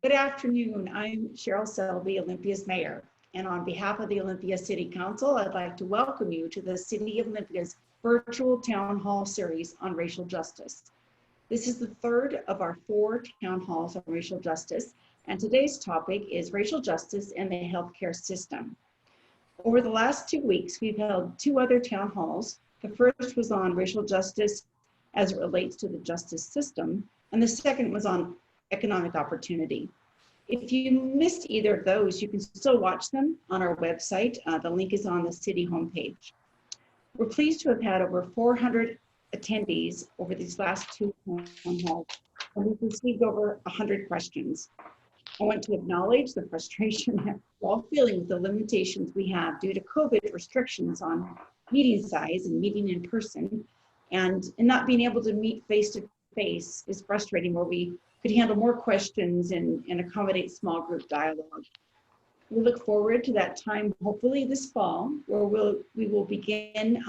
Good afternoon. I'm Cheryl Selby, Olympia's mayor. And on behalf of the Olympia City Council, I'd like to welcome you to the City of Olympia's virtual town hall series on racial justice. This is the third of our 4 town halls on racial justice, and today's topic is racial justice and the healthcare system. Over the last 2 weeks, we've held 2 other town halls. The first was on racial justice as it relates to the justice system, and the second was on economic opportunity. If you missed either of those, you can still watch them on our website. The link is on the city homepage. We're pleased to have had over 400 attendees over these last 2 town halls, and we've received over 100 questions. I want to acknowledge the frustration that we're all feeling with the limitations we have due to COVID restrictions on meeting size and meeting in person, and not being able to meet face to face is frustrating, where we could handle more questions and accommodate small group dialogue. We look forward to that time, hopefully this fall, where we will begin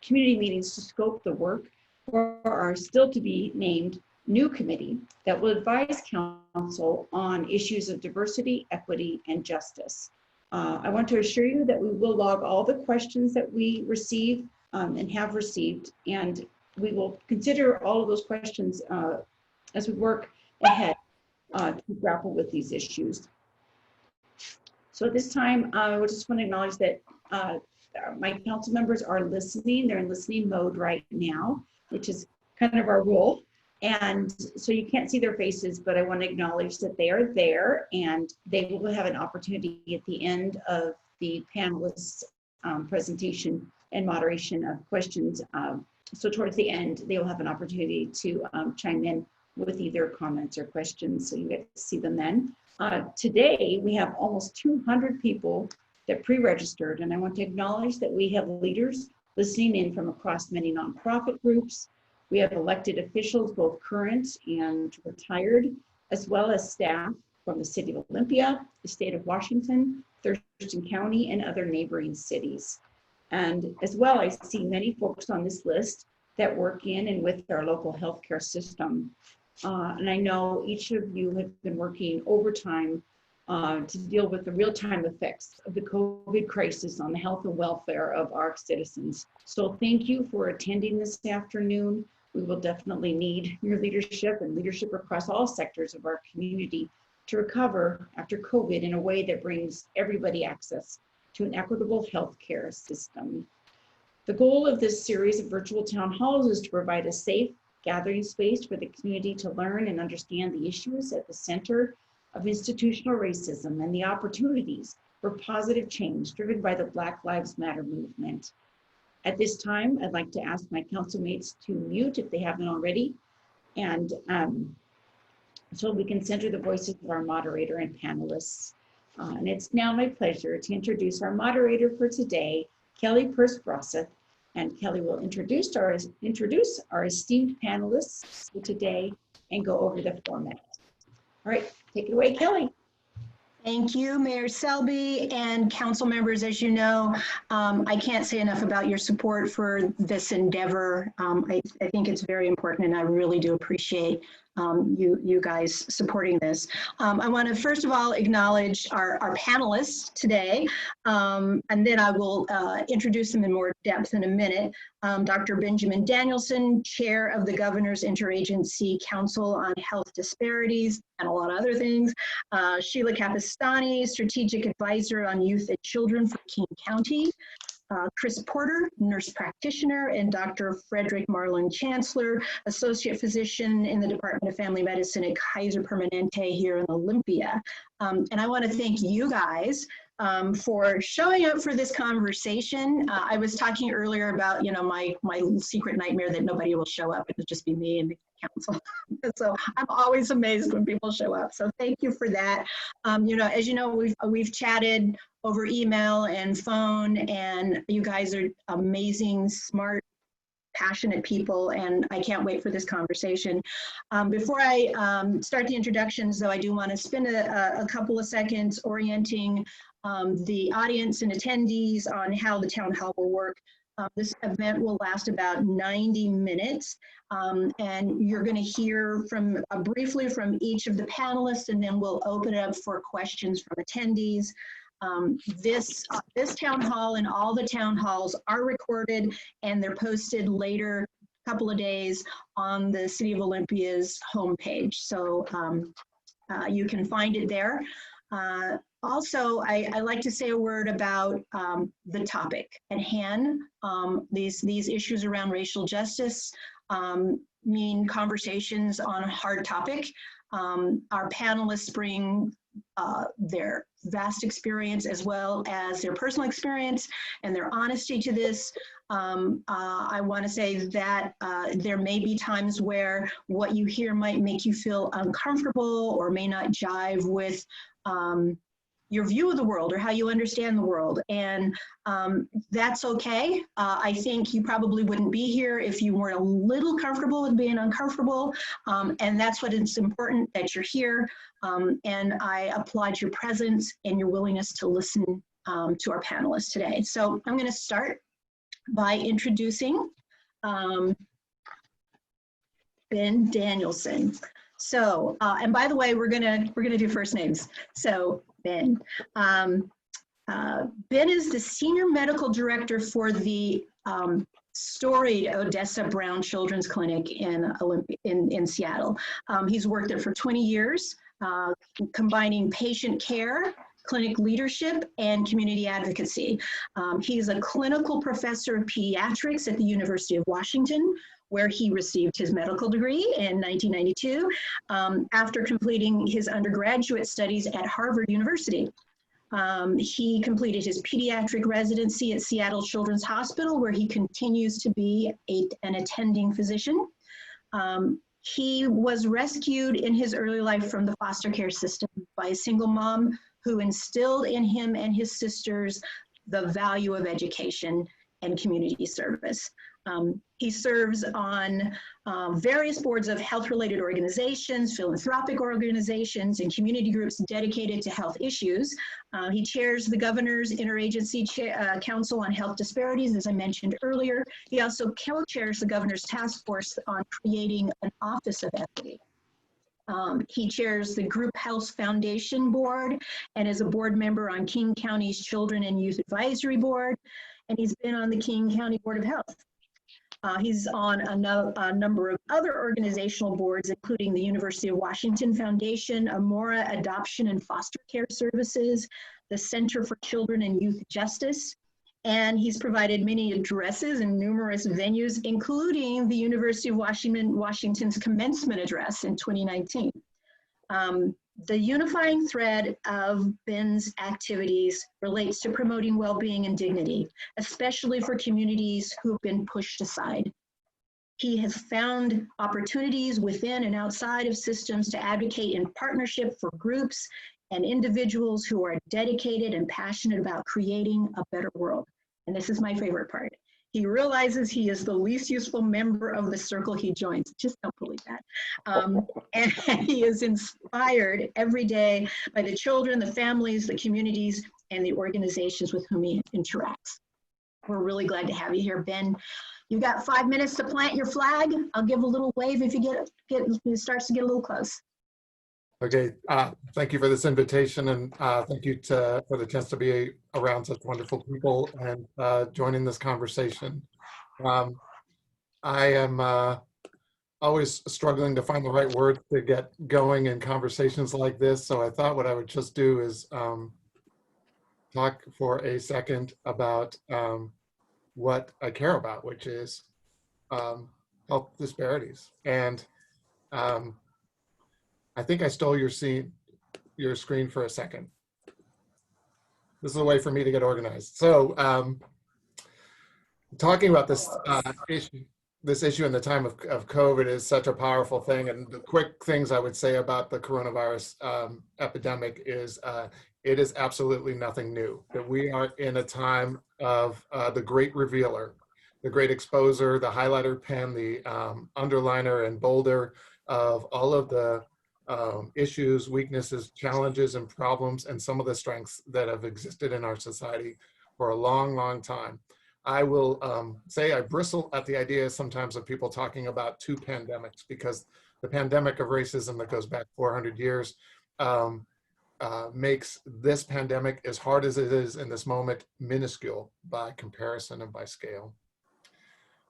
community meetings to scope the work for our still to be named new committee that will advise council on issues of diversity, equity, and justice. I want to assure you that we will log all the questions that we receive and have received, and we will consider all of those questions as we work ahead to grapple with these issues. So at this time, I just want to acknowledge that my council members are listening. They're in listening mode right now, which is kind of our role. And so you can't see their faces, but I want to acknowledge that they are there, and they will have an opportunity at the end of the panelists' presentation and moderation of questions. So towards the end, they will have an opportunity to chime in with either comments or questions, so you get to see them then. Today, we have almost 200 people that pre-registered, and I want to acknowledge that we have leaders listening in from across many nonprofit groups. We have elected officials, both current and retired, as well as staff from the City of Olympia, the State of Washington, Thurston County, and other neighboring cities. And as well, I see many folks on this list that work in and with our local healthcare system. And I know each of you have been working overtime to deal with the real-time effects of the COVID crisis on the health and welfare of our citizens. So thank you for attending this afternoon. We will definitely need your leadership and leadership across all sectors of our community to recover after COVID in a way that brings everybody access to an equitable healthcare system. The goal of this series of virtual town halls is to provide a safe gathering space for the community to learn and understand the issues at the center of institutional racism and the opportunities for positive change driven by the Black Lives Matter movement. At this time, I'd like to ask my councilmates to mute if they haven't already, and so we can center the voices of our moderator and panelists. And it's now my pleasure to introduce our moderator for today, Kelly Purse-Brosseth, and Kelly will introduce our esteemed panelists for today and go over the format. All right, take it away, Kelly. Thank you, Mayor Selby and council members. As you know, I can't say enough about your support for this endeavor. I think it's very important, and I really do appreciate you guys supporting this. I want to first of all acknowledge our panelists today, and then I will introduce them in more depth in a minute. Dr. Benjamin Danielson, Chair of the Governor's Interagency Council on Health Disparities, and a lot of other things. Sheila Capestany, Strategic Advisor on Youth and Children for King County. Chris Porter, Nurse Practitioner, and Dr. Frederick Marlin, Chancellor, Associate Physician in the Department of Family Medicine at Kaiser Permanente here in Olympia. And I want to thank you guys for showing up for this conversation. I was talking earlier about, my secret nightmare that nobody will show up. It'll just be me and the council. So I'm always amazed when people show up. So thank you for that. As you know, we've chatted over email and phone, and you guys are amazing, smart, passionate people, and I can't wait for this conversation. Before I start the introductions, though, I do want to spend a couple of seconds orienting the audience and attendees on how the town hall will work. This event will last about 90 minutes, and you're going to hear briefly from each of the panelists, and then we'll open it up for questions from attendees. This town hall and all the town halls are recorded, and they're posted later, a couple of days, on the City of Olympia's homepage. So you can find it there. Also, I like to say a word about the topic at hand. These issues around racial justice mean conversations on a hard topic. Our panelists bring their vast experience as well as their personal experience and their honesty to this. I want to say that there may be times where what you hear might make you feel uncomfortable or may not jive with your view of the world or how you understand the world, and that's okay. I think you probably wouldn't be here if you weren't a little comfortable with being uncomfortable, and that's what it's important that you're here, and I applaud your presence and your willingness to listen to our panelists today. So I'm going to start by introducing Ben Danielson. So, and by the way, we're gonna do first names. So Ben. Ben is the Senior Medical Director for the storied Odessa Brown Children's Clinic in Seattle. He's worked there for 20 years, combining patient care, clinic leadership, and community advocacy. He's a clinical professor of pediatrics at the University of Washington, where he received his medical degree in 1992 after completing his undergraduate studies at Harvard University. He completed his pediatric residency at Seattle Children's Hospital, where he continues to be an attending physician. He was rescued in his early life from the foster care system by a single mom who instilled in him and his sisters the value of education and community service. He serves on various boards of health-related organizations, philanthropic organizations, and community groups dedicated to health issues. He chairs the Governor's Interagency Council on Health Disparities, as I mentioned earlier. He also co-chairs the Governor's Task Force on creating an Office of Equity. He chairs the Group Health Foundation Board and is a board member on King County's Children and Youth Advisory Board, and he's been on the King County Board of Health. He's on a number of other organizational boards, including the University of Washington Foundation, Amora Adoption and Foster Care Services, the Center for Children and Youth Justice, and he's provided many addresses in numerous venues, including the University of Washington's commencement address in 2019. The unifying thread of Ben's activities relates to promoting well-being and dignity, especially for communities who've been pushed aside. He has found opportunities within and outside of systems to advocate in partnership for groups and individuals who are dedicated and passionate about creating a better world. And this is my favorite part. He realizes he is the least useful member of the circle he joins. Just don't believe that. And he is inspired every day by the children, the families, the communities, and the organizations with whom he interacts. We're really glad to have you here, Ben. You've got 5 minutes to plant your flag. I'll give a little wave if you it starts to get a little close. Okay, thank you for this invitation, and thank you for the chance to be around such wonderful people and joining this conversation. I am always struggling to find the right words to get going in conversations like this, so I thought what I would just do is talk for a second about what I care about, which is health disparities. And I think I stole your screen for a second. This is a way for me to get organized. So talking about this issue in the time of COVID is such a powerful thing. And the quick things I would say about the coronavirus epidemic is it is absolutely nothing new. That we are in a time of the great revealer, the great exposer, the highlighter pen, the underliner and bolder of all of the issues, weaknesses, challenges, and problems, and some of the strengths that have existed in our society for a long, long time. I will say I bristle at the idea sometimes of people talking about two pandemics, because the pandemic of racism that goes back 400 years makes this pandemic, as hard as it is in this moment, minuscule by comparison and by scale.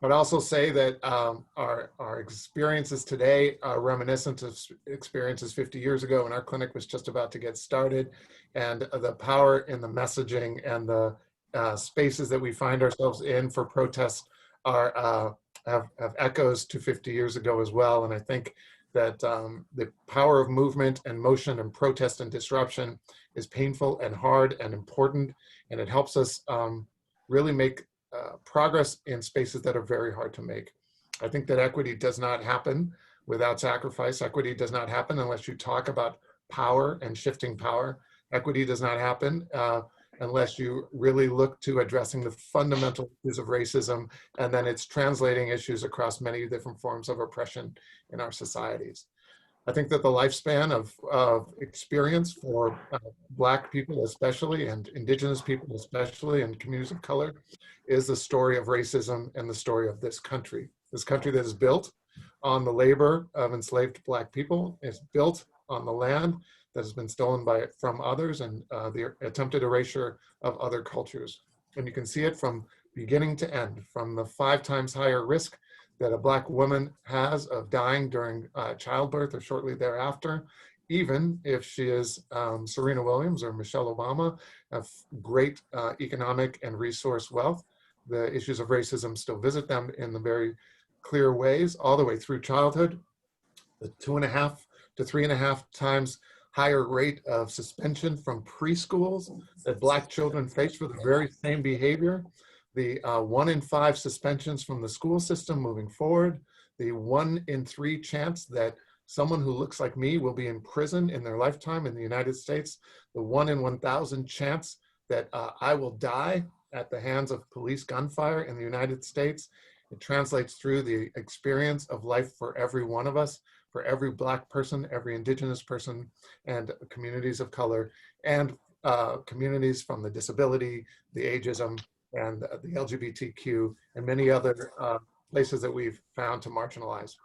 But also say that our experiences today are reminiscent of experiences 50 years ago when our clinic was just about to get started, and the power in the messaging and the spaces that we find ourselves in for protests are have echoes to 50 years ago as well. And I think that the power of movement and motion and protest and disruption is painful and hard and important, and it helps us really make progress in spaces that are very hard to make. I think that equity does not happen without sacrifice. Equity does not happen unless you talk about power and shifting power. Equity does not happen unless you really look to addressing the fundamental issues of racism, and then it's translating issues across many different forms of oppression in our societies. I think that the lifespan of experience for Black people especially, and Indigenous people especially, and communities of color, is the story of racism and the story of this country. This country that is built on the labor of enslaved Black people, is built on the land that has been stolen from others, and the attempted erasure of other cultures. And you can see it from beginning to end, from the 5 times higher risk that a Black woman has of dying during childbirth or shortly thereafter, even if she is Serena Williams or Michelle Obama, have great economic and resource wealth. The issues of racism still visit them in the very clear ways all the way through childhood. The 2.5 to 3.5 times higher rate of suspension from preschools that Black children face for the very same behavior. The 1 in 5 suspensions from the school system moving forward, the 1 in 3 chance that someone who looks like me will be in prison in their lifetime in the United States, the 1 in 1,000 chance that I will die at the hands of police gunfire in the United States. It translates through the experience of life for every one of us, for every Black person, every Indigenous person, and communities of color, and communities from the disability, the ageism, and the LGBTQ, and many other places that we've found to marginalize.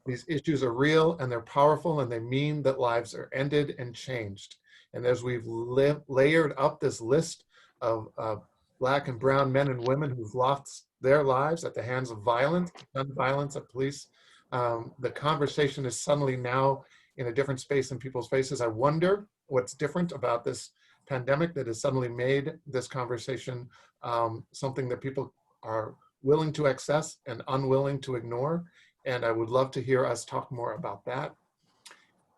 These issues are real and they're powerful, and they mean that lives are ended and changed. And as we've layered up this list of Black and brown men and women who've lost their lives at the hands of violence, gun violence at police, the conversation is suddenly now in a different space in people's faces. I wonder what's different about this pandemic that has suddenly made this conversation something that people are willing to access and unwilling to ignore. And I would love to hear us talk more about that.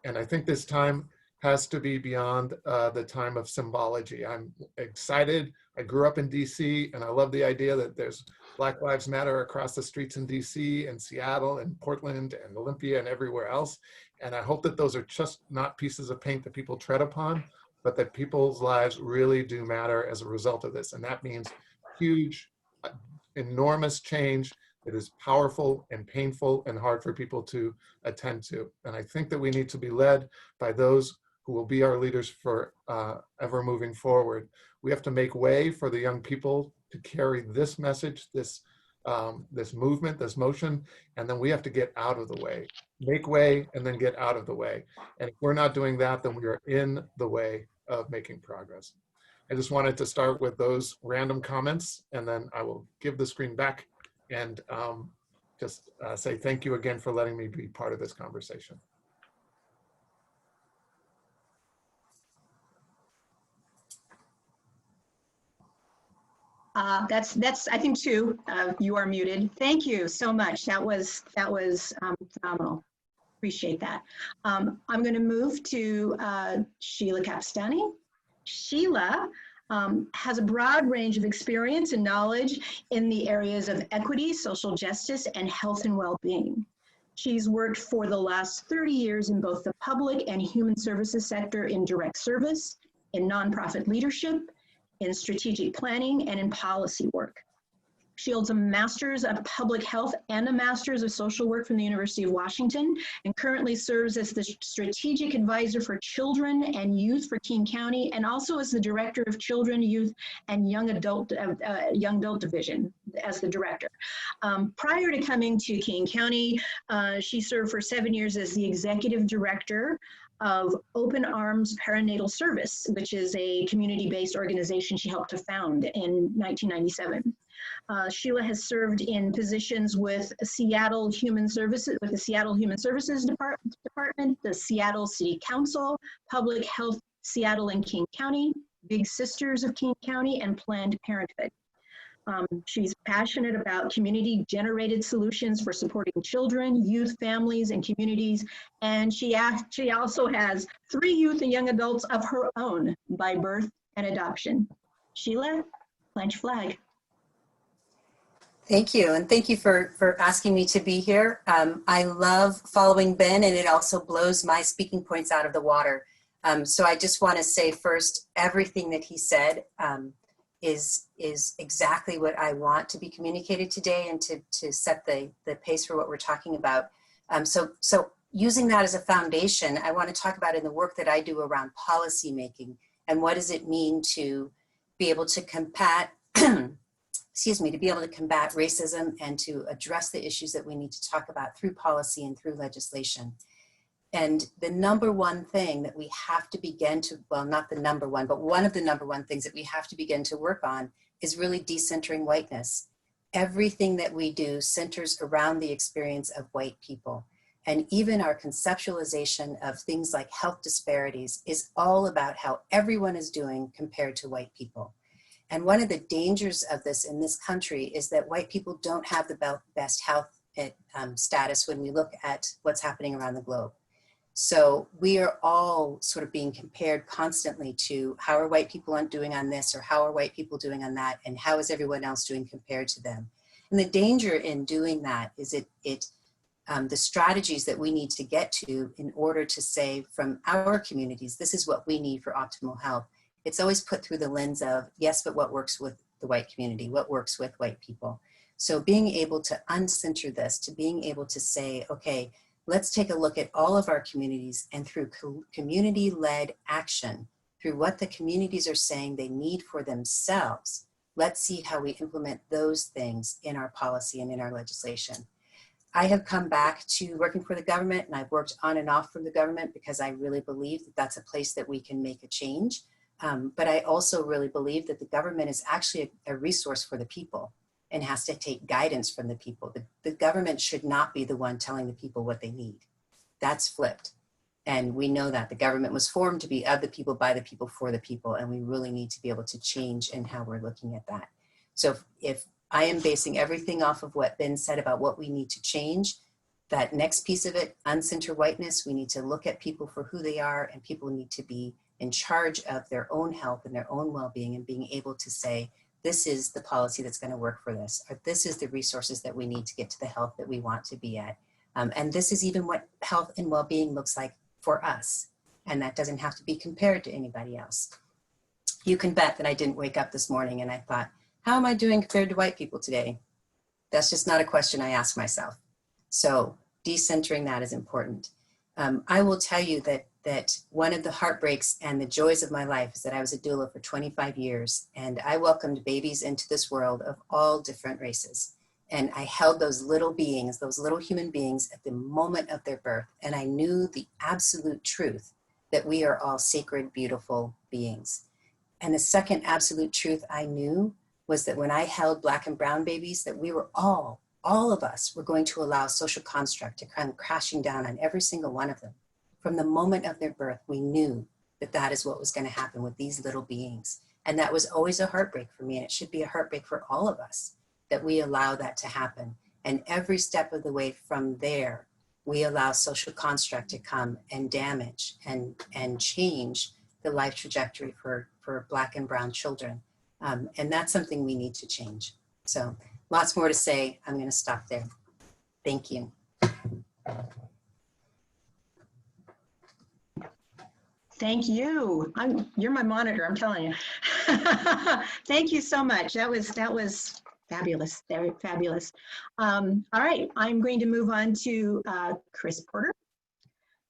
And I think this time has to be beyond the time of symbology. I'm excited. I grew up in DC, and I love the idea that there's Black Lives Matter across the streets in DC and Seattle and Portland and Olympia and everywhere else. And I hope that those are just not pieces of paint that people tread upon, but that people's lives really do matter as a result of this. And that means huge, enormous change that is powerful and painful and hard for people to attend to. And I think that we need to be led by those who will be our leaders for ever moving forward. We have to make way for the young people to carry this message, this movement, this motion, and then we have to get out of the way. Make way and then get out of the way. And if we're not doing that, then we are in the way of making progress. I just wanted to start with those random comments, and then I will give the screen back and just say thank you again for letting me be part of this conversation. That's I think 2. You are muted. Thank you so much. That was phenomenal. Appreciate that. I'm going to move to Sheila Capestany. Sheila has a broad range of experience and knowledge in the areas of equity, social justice, and health and well-being. She's worked for the last 30 years in both the public and human services sector in direct service, in nonprofit leadership, in strategic planning, and in policy work. She holds a Master's of Public Health and a Master's of Social Work from the University of Washington, and currently serves as the Strategic Advisor for Children and Youth for King County, and also as the Director of Children, Youth, and Young Adult Division as the Director. Prior to coming to King County, she served for 7 years as the Executive Director of Open Arms Perinatal Service, which is a community-based organization she helped to found in 1997. Sheila has served in positions with Seattle Human Services, the Seattle Department, the Seattle City Council, Public Health Seattle and King County, Big Sisters of King County, and Planned Parenthood. She's passionate about community-generated solutions for supporting children, youth, families, and communities. And she also has 3 youth and young adults of her own by birth and adoption. Sheila, plant your flag. Thank you, and thank you for asking me to be here. I love following Ben, and it also blows my speaking points out of the water. So I just want to say first, everything that he said is exactly what I want to be communicated today, and to set the pace for what we're talking about. So using that as a foundation, I want to talk about in the work that I do around policy making, and what does it mean to be able to combat to be able to combat racism and to address the issues that we need to talk about through policy and through legislation. And the number one thing that we have to begin to, well, not the number one, but one of the number one things that we have to begin to work on is really decentering whiteness. Everything that we do centers around the experience of white people. And even our conceptualization of things like health disparities is all about how everyone is doing compared to white people. And one of the dangers of this in this country is that white people don't have the best health status when we look at what's happening around the globe. So we are all sort of being compared constantly to how are white people doing on this, or how are white people doing on that, and how is everyone else doing compared to them. And the danger in doing that is the strategies that we need to get to in order to say from our communities, this is what we need for optimal health. It's always put through the lens of, yes, but what works with the white community, what works with white people. So being able to uncenter this, to being able to say, okay, let's take a look at all of our communities, and through community-led action, through what the communities are saying they need for themselves, let's see how we implement those things in our policy and in our legislation. I have come back to working for the government, and I've worked on and off from the government because I really believe that that's a place that we can make a change. But I also really believe that the government is actually a resource for the people and has to take guidance from the people. The government should not be the one telling the people what they need. That's flipped. And we know that the government was formed to be of the people, by the people, for the people. And we really need to be able to change in how we're looking at that. So if I am basing everything off of what Ben said about what we need to change, that next piece of it, uncenter whiteness, we need to look at people for who they are, and people need to be in charge of their own health and their own well-being, and being able to say, this is the policy that's going to work for this, or this is the resources that we need to get to the health that we want to be at. And this is even what health and well-being looks like for us. And that doesn't have to be compared to anybody else. You can bet that I didn't wake up this morning and I thought, how am I doing compared to white people today? That's just not a question I ask myself. So decentering that is important. I will tell you that one of the heartbreaks and the joys of my life is that I was a doula for 25 years, and I welcomed babies into this world of all different races. And I held those little beings, those little human beings, at the moment of their birth. And I knew the absolute truth that we are all sacred, beautiful beings. And the second absolute truth I knew was that when I held Black and brown babies, that we were all of us were going to allow social construct to come crashing down on every single one of them. From the moment of their birth, we knew that that is what was going to happen with these little beings. And that was always a heartbreak for me. And it should be a heartbreak for all of us that we allow that to happen. And every step of the way from there, we allow social construct to come and damage and change the life trajectory for Black and brown children. And that's something we need to change. So lots more to say. I'm going to stop there. Thank you. Thank you. You're my monitor, I'm telling you. Thank you so much. That was Fabulous, very fabulous. All right, I'm going to move on to Chris Porter.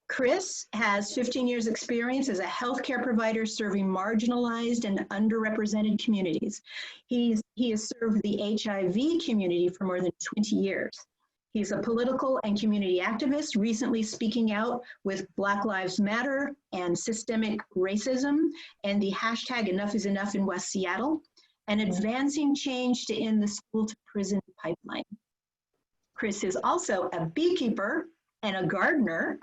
Chris has 15 years experience as a healthcare provider serving marginalized and underrepresented communities. He has served the HIV community for more than 20 years. He's a political and community activist, recently speaking out with Black Lives Matter and systemic racism and the hashtag Enough is Enough in West Seattle, and advancing change to end the school to prison pipeline. Chris is also a beekeeper and a gardener,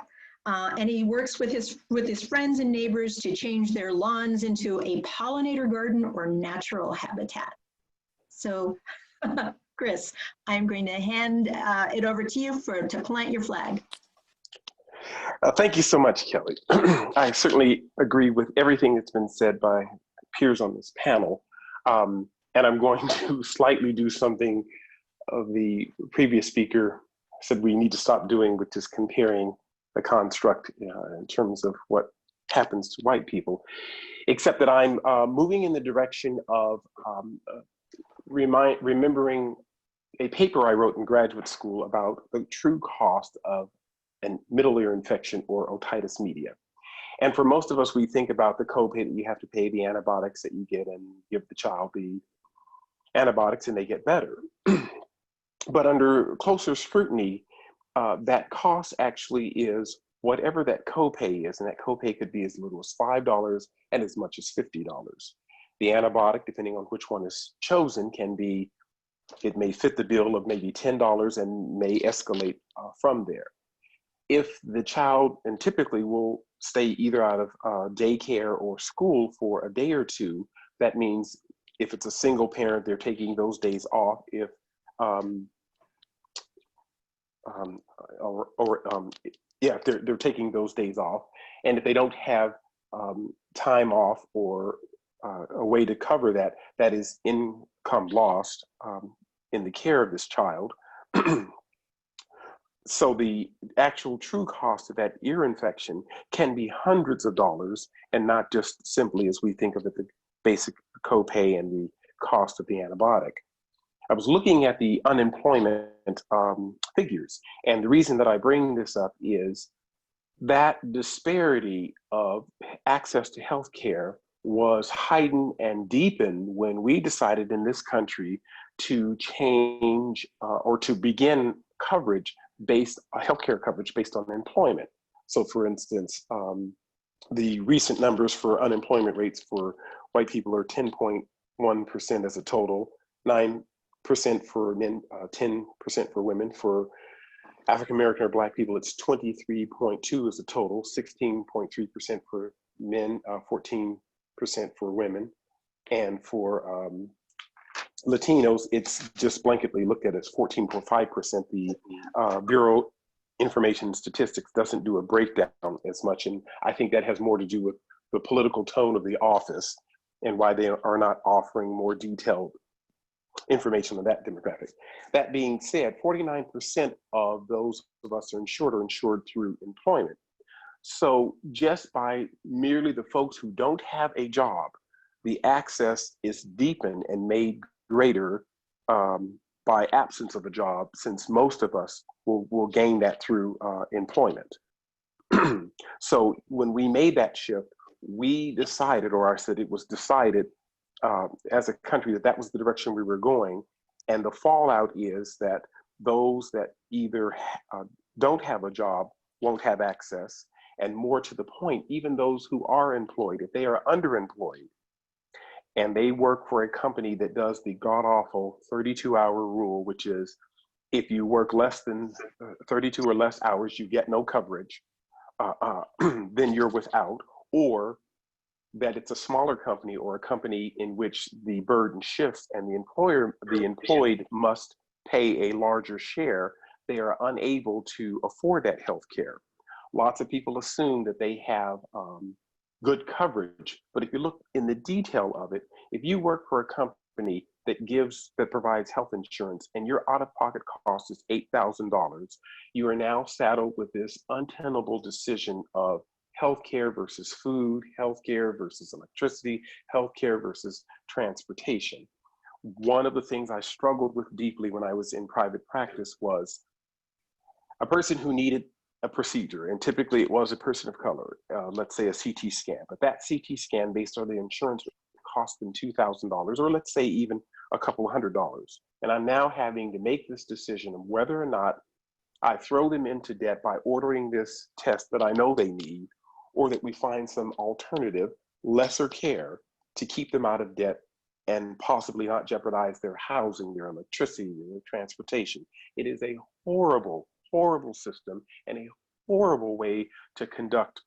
and he works with his friends and neighbors to change their lawns into a pollinator garden or natural habitat. So, Chris, I'm going to hand it over to you to plant your flag. Thank you so much, Kelly. I certainly agree with everything that's been said by peers on this panel. And I'm going to slightly do something the previous speaker said we need to stop doing, which is comparing the construct in terms of what happens to white people, except that I'm moving in the direction of remembering a paper I wrote in graduate school about the true cost of a middle ear infection or otitis media. And for most of us, we think about the copay that you have to pay, the antibiotics that you get, and give the child the antibiotics and they get better. But under closer scrutiny, that cost actually is whatever that copay is, and that copay could be as little as $5 and as much as $50. The antibiotic, depending on which one is chosen, can be, it may fit the bill of maybe $10 and may escalate from there. If the child, and typically will stay either out of daycare or school for a day or two, that means if it's a single parent, they're taking those days off. If they're taking those days off, and if they don't have time off or a way to cover that, that is income lost in the care of this child. So the actual true cost of that ear infection can be hundreds of dollars, and not just simply, as we think of it, the basic copay and the cost of the antibiotic. I was looking at the unemployment figures, and the reason that I bring this up is that disparity of access to healthcare was heightened and deepened when we decided in this country to change or to begin coverage healthcare coverage based on employment. So for instance, the recent numbers for unemployment rates for white people are 10.1% as a total, 9% for men, 10% for women. For African American or Black people, it's 23.2 as a total, 16.3% for men, 14% for women. And for Latinos, it's just blanketly looked at as 14.5%. The Bureau Information and Statistics doesn't do a breakdown as much, and I think that has more to do with the political tone of the office and why they are not offering more detailed information on that demographic. That being said, 49% of those of us are insured through employment. So just by merely the folks who don't have a job, the access is deepened and made greater by absence of a job, since most of us will gain that through employment. So when we made that shift, we decided, or I said it was decided as a country, that was the direction we were going. And the fallout is that those that either don't have a job won't have access. And more to the point, even those who are employed, if they are underemployed, and they work for a company that does the god-awful 32-hour rule, which is if you work less than 32 or less hours, you get no coverage, then you're without, or that it's a smaller company or a company in which the burden shifts and the employed must pay a larger share, they are unable to afford that health care. Lots of people assume that they have good coverage, but if you look in the detail of it, if you work for a company that provides health insurance and your out-of-pocket cost is $8,000, you are now saddled with this untenable decision of healthcare versus food, healthcare versus electricity, healthcare versus transportation. one of the things I struggled with deeply when I was in private practice was a person who needed a procedure, and typically it was a person of color, let's say a CT scan, but that CT scan based on the insurance cost them $2,000, or let's say even a couple $100. And I'm now having to make this decision of whether or not I throw them into debt by ordering this test that I know they need, or that we find some alternative, lesser care to keep them out of debt and possibly not jeopardize their housing, their electricity, their transportation. It is a horrible, horrible system and a horrible way to conduct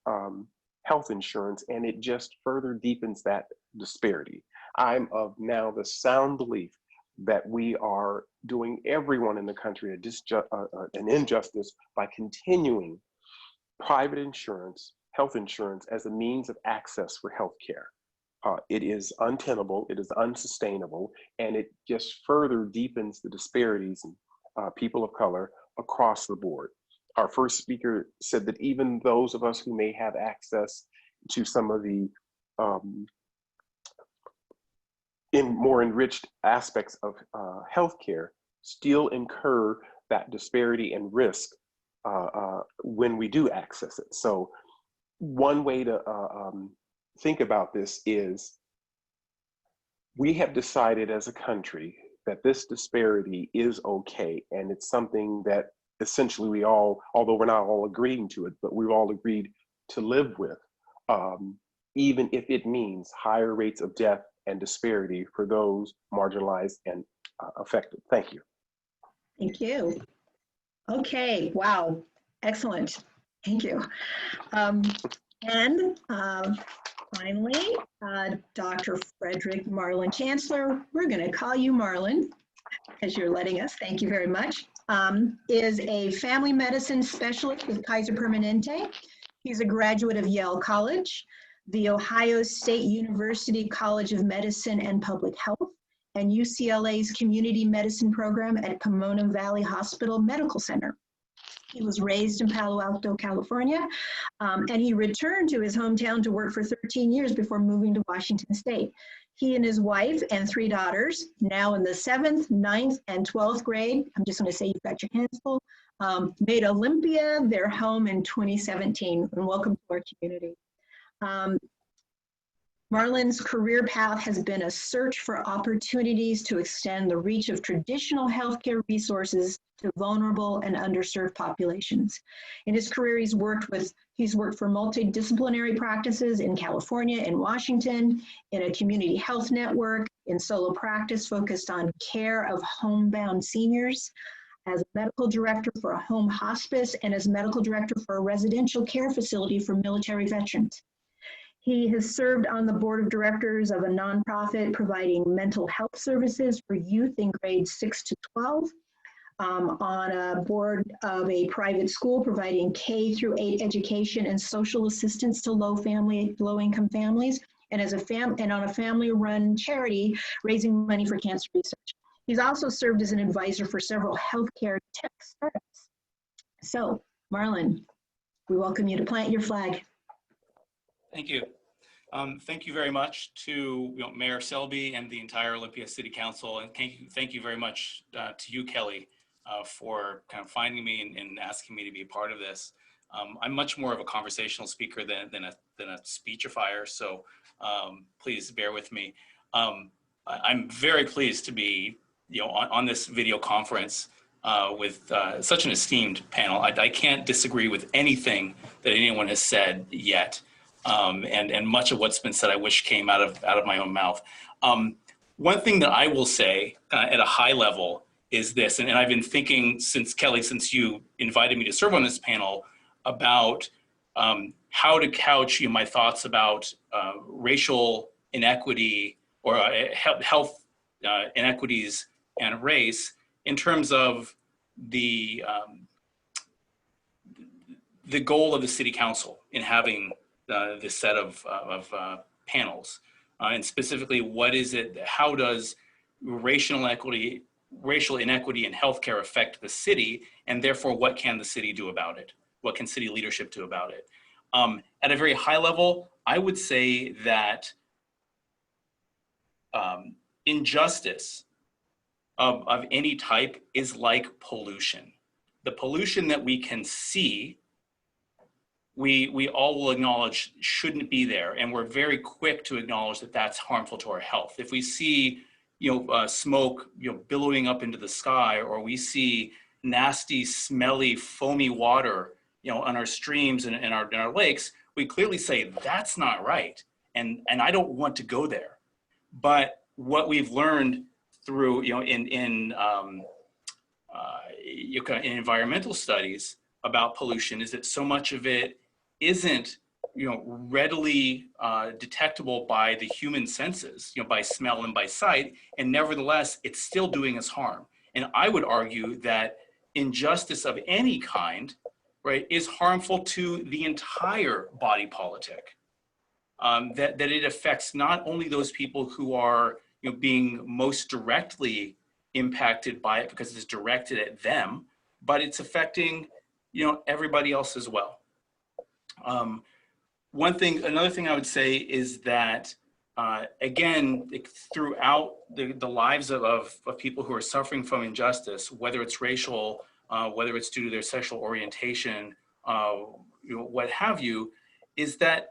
health insurance, and it just further deepens that disparity. I'm of now the sound belief that we are doing everyone in the country an injustice by continuing private insurance, health insurance, as a means of access for health care. It is untenable, it is unsustainable, and it just further deepens the disparities in people of color across the board. Our first speaker said that even those of us who may have access to some of the more enriched aspects of healthcare still incur that disparity and risk when we do access it. So one way to think about this is we have decided as a country that this disparity is okay, and it's something that essentially we all, although we're not all agreeing to it, but we've all agreed to live with, even if it means higher rates of death and disparity for those marginalized and affected. Thank you. Thank you. Okay, wow, excellent. Thank you. And finally, Dr. Frederick Marlin Chancellor, we're going to call you Marlin, as you're letting us. Thank you very much. Is a family medicine specialist with Kaiser Permanente. He's a graduate of Yale College, the Ohio State University College of Medicine and Public Health, and UCLA's Community Medicine Program at Pomona Valley Hospital Medical Center. He was raised in Palo Alto, California, and he returned to his hometown to work for 13 years before moving to Washington State. He and his wife and 3 daughters, now in the 7th, 9th, and 12th grade, I'm just going to say you've got your hands full, made Olympia their home in 2017, and welcome to our community. Marlin's career path has been a search for opportunities to extend the reach of traditional healthcare resources to vulnerable and underserved populations. In his career, he's worked for multidisciplinary practices in California and Washington, in a community health network, in solo practice focused on care of homebound seniors, as a medical director for a home hospice, and as medical director for a residential care facility for military veterans. He has served on the board of directors of a nonprofit providing mental health services for youth in grades 6 to 12, on a board of a private school providing K-8 education and social assistance to low-income families, and on a family-run charity raising money for cancer research. He's also served as an advisor for several healthcare tech startups. So, Marlin, we welcome you to plant your flag. Thank you. Thank you very much to Mayor Selby and the entire Olympia City Council, and thank you very much to you, Kelly, for kind of finding me and asking me to be a part of this. I'm much more of a conversational speaker than a speechifier, so please bear with me. I'm very pleased to be on this video conference with such an esteemed panel. I can't disagree with anything that anyone has said yet. And much of what's been said, I wish came out of my own mouth. One thing that I will say at a high level is this, and I've been thinking Kelly, since you invited me to serve on this panel, about how to couch my thoughts about racial inequity or health inequities and race in terms of the goal of the City Council in having this set of panels, and specifically, how does racial inequity in healthcare affect the city, and therefore what can the city do about it? What can city leadership do about it? At a very high level, I would say that injustice of any type is like pollution. The pollution that we can see, we all will acknowledge shouldn't be there, and we're very quick to acknowledge that that's harmful to our health. If we see, smoke, billowing up into the sky, or we see nasty, smelly, foamy water, on our streams and in our lakes, we clearly say that's not right, and I don't want to go there. But what we've learned through, in environmental studies about pollution is that so much of it isn't readily detectable by the human senses, by smell and by sight, and nevertheless it's still doing us harm. And I would argue that injustice of any kind, right, is harmful to the entire body politic. That it affects not only those people who are being most directly impacted by it because it's directed at them, but it's affecting everybody else as well. Another thing I would say is that again, throughout the lives of people who are suffering from injustice, whether it's racial, whether it's due to their sexual orientation, what have you, is that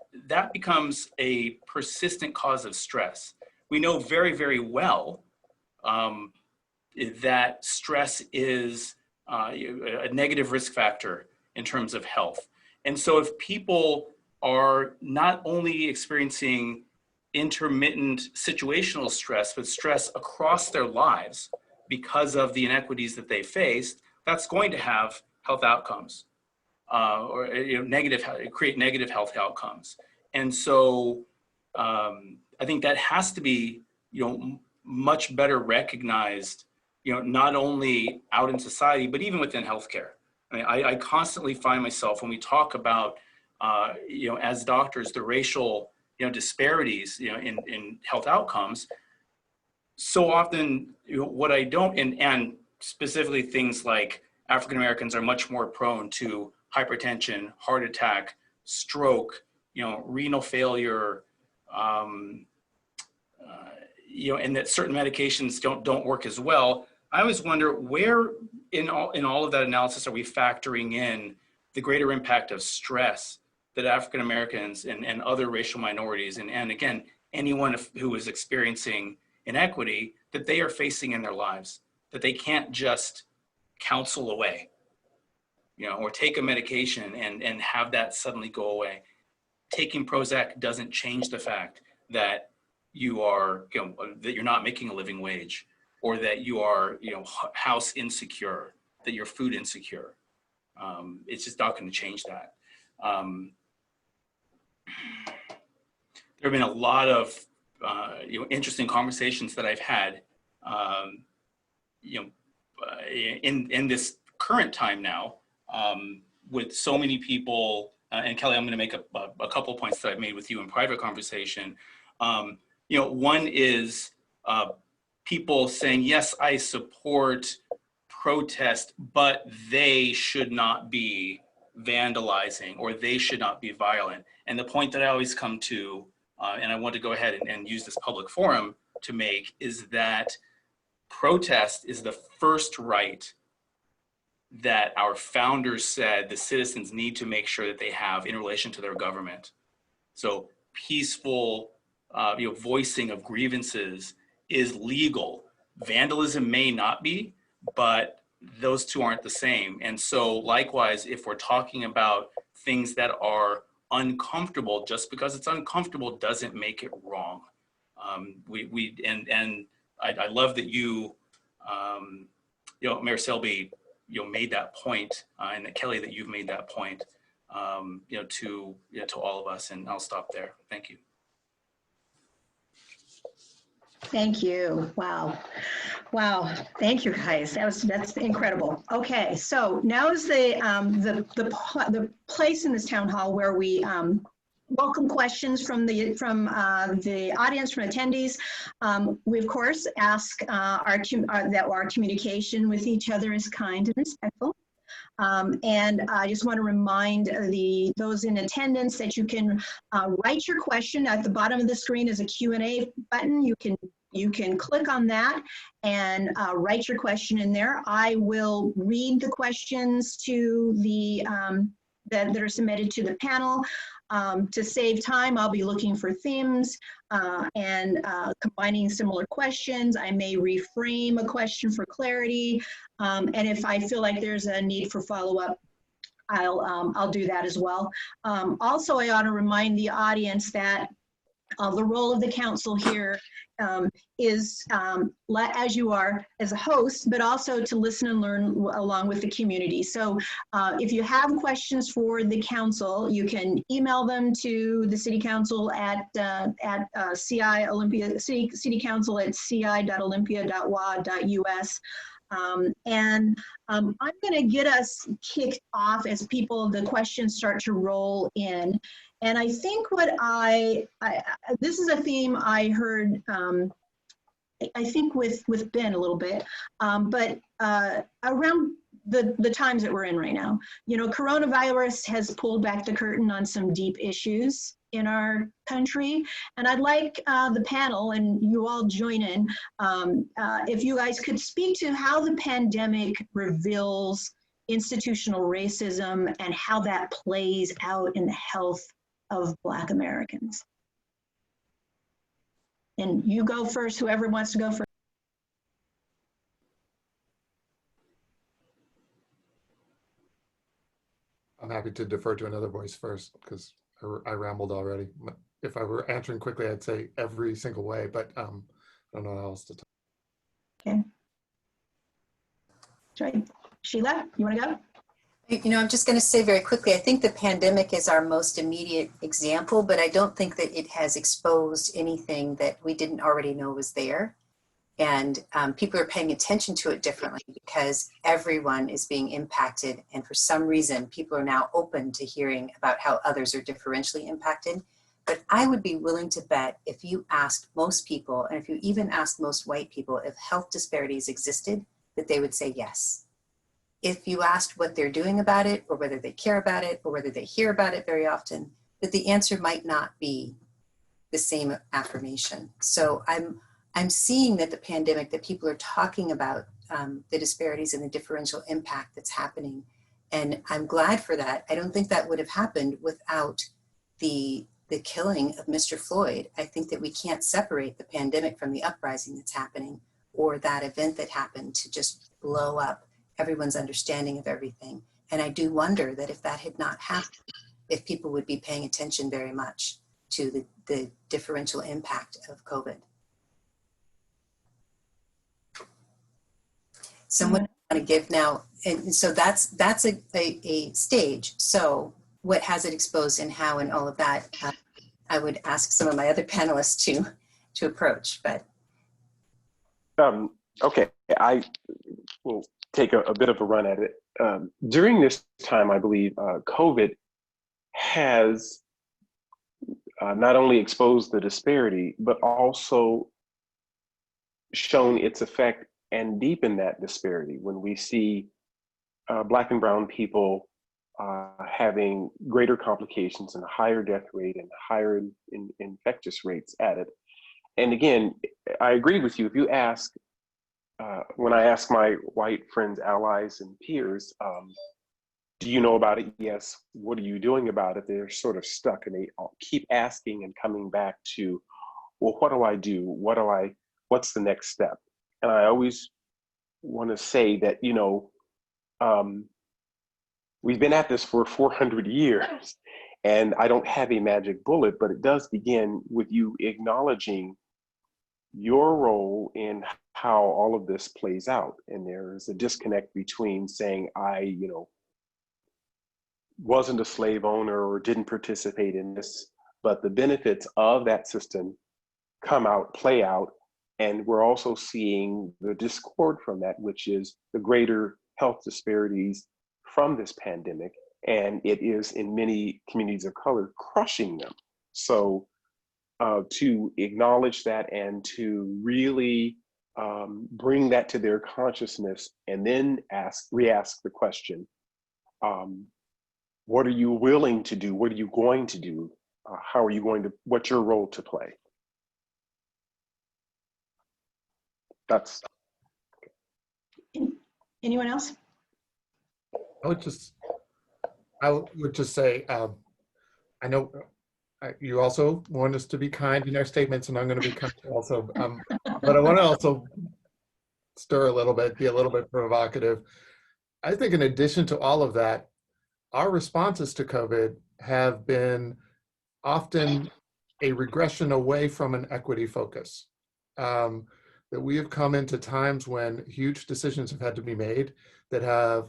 becomes a persistent cause of stress. We know very, very well that stress is a negative risk factor in terms of health. And so if people are not only experiencing intermittent situational stress, but stress across their lives because of the inequities that they faced, that's going to have health outcomes, or create negative health outcomes. And so I think that has to be much better recognized, not only out in society, but even within healthcare. I mean, I constantly find myself, when we talk about as doctors, the racial disparities in health outcomes, so often what I don't, and specifically things like African Americans are much more prone to hypertension, heart attack, stroke, renal failure, and that certain medications don't work as well. I always wonder, where in all of that analysis are we factoring in the greater impact of stress that African Americans and other racial minorities, and again, anyone who is experiencing inequity, that they are facing in their lives, that they can't just counsel away, or take a medication and have that suddenly go away. Taking Prozac doesn't change the fact that you are, that you're not making a living wage, or that you are, house insecure, that you're food insecure. It's just not going to change that. There have been a lot of interesting conversations that I've had, in this current time now, with so many people. And Kelly, I'm going to make a couple of points that I've made with you in private conversation. One is people saying, yes, I support protest, but they should not be vandalizing, or they should not be violent. And the point that I always come to, and I want to go ahead and use this public forum to make, is that protest is the first right that our founders said the citizens need to make sure that they have in relation to their government. So peaceful voicing of grievances is legal. Vandalism may not be, but those two aren't the same. And so likewise, if we're talking about things that are uncomfortable, just because it's uncomfortable doesn't make it wrong. I love that you, Mayor Selby, made that point, and that Kelly, that you've made that point, to all of us. And I'll stop there. Thank you. Thank you. Wow. Wow. Thank you, guys. That's incredible. Okay, so now is the place in this town hall where we welcome questions from the audience, from attendees. We of course ask that our communication with each other is kind and respectful. And I just want to remind those in attendance that you can write your question. At the bottom of the screen is a Q&A button. You can You can click on that and write your question in there. I will read the questions to the that are submitted to the panel. To save time, I'll be looking for themes and combining similar questions. I may reframe a question for clarity. And if I feel like there's a need for follow-up, I'll do that as well. Also, I ought to remind the audience that the role of the council here is, as you are as a host, but also to listen and learn along with the community. So if you have questions for the council, you can email them to the city council at CI Olympia, city council at ci.olympia.wa.us. I'm going to get us kicked off as the questions start to roll in. And I think this is a theme I heard, I think with Ben a little bit, but around the times that we're in right now. You know, coronavirus has pulled back the curtain on some deep issues in our country. And I'd like the panel and you all join in, if you guys could speak to how the pandemic reveals institutional racism and how that plays out in the health of Black Americans. And you go first, whoever wants to go first. I'm happy to defer to another voice first because I rambled already. If I were answering quickly, I'd say every single way, but I don't know how else to talk. Okay. Sorry. Sheila, you want to go? You know, I'm just going to say very quickly, I think the pandemic is our most immediate example, but I don't think that it has exposed anything that we didn't already know was there. And people are paying attention to it differently because everyone is being impacted. And for some reason, people are now open to hearing about how others are differentially impacted. But I would be willing to bet if you asked most people, and if you even asked most white people, if health disparities existed, that they would say yes. If you asked what they're doing about it, or whether they care about it, or whether they hear about it very often, that the answer might not be the same affirmation. So I'm seeing that the pandemic, that people are talking about the disparities and the differential impact that's happening. And I'm glad for that. I don't think that would have happened without the killing of Mr. Floyd. I think that we can't separate the pandemic from the uprising that's happening, or that event that happened to just blow up everyone's understanding of everything. And I do wonder that if that had not happened, if people would be paying attention very much to the differential impact of COVID. Someone want to give now, and so that's a stage. So what has it exposed and how and all of that, I would ask some of my other panelists to approach, but. Okay, I will take a bit of a run at it. During this time, I believe COVID has not only exposed the disparity, but also shown its effect and deepened that disparity when we see Black and brown people having greater complications and a higher death rate and higher infectious rates added. And again, I agree with you. If you ask, when I ask my white friends, allies, and peers, do you know about it? Yes. What are you doing about it? They're sort of stuck and they keep asking and coming back to, well, what do I do? What's the next step? And I always want to say that, you know, we've been at this for 400 years and I don't have a magic bullet, but it does begin with you acknowledging your role in how all of this plays out. And there's a disconnect between saying I, you know, wasn't a slave owner or didn't participate in this, but the benefits of that system play out. And we're also seeing the discord from that, which is the greater health disparities from this pandemic. And it is in many communities of color crushing them. So to acknowledge that and to really bring that to their consciousness and then re-ask the question, what are you willing to do? What are you going to do? What's your role to play? That's Anyone else? I would just say, I know you also want us to be kind in our statements, and I'm going to be kind also. But I want to also stir a little bit, be a little bit provocative. I think in addition to all of that, our responses to COVID have been often a regression away from an equity focus. That we have come into times when huge decisions have had to be made that have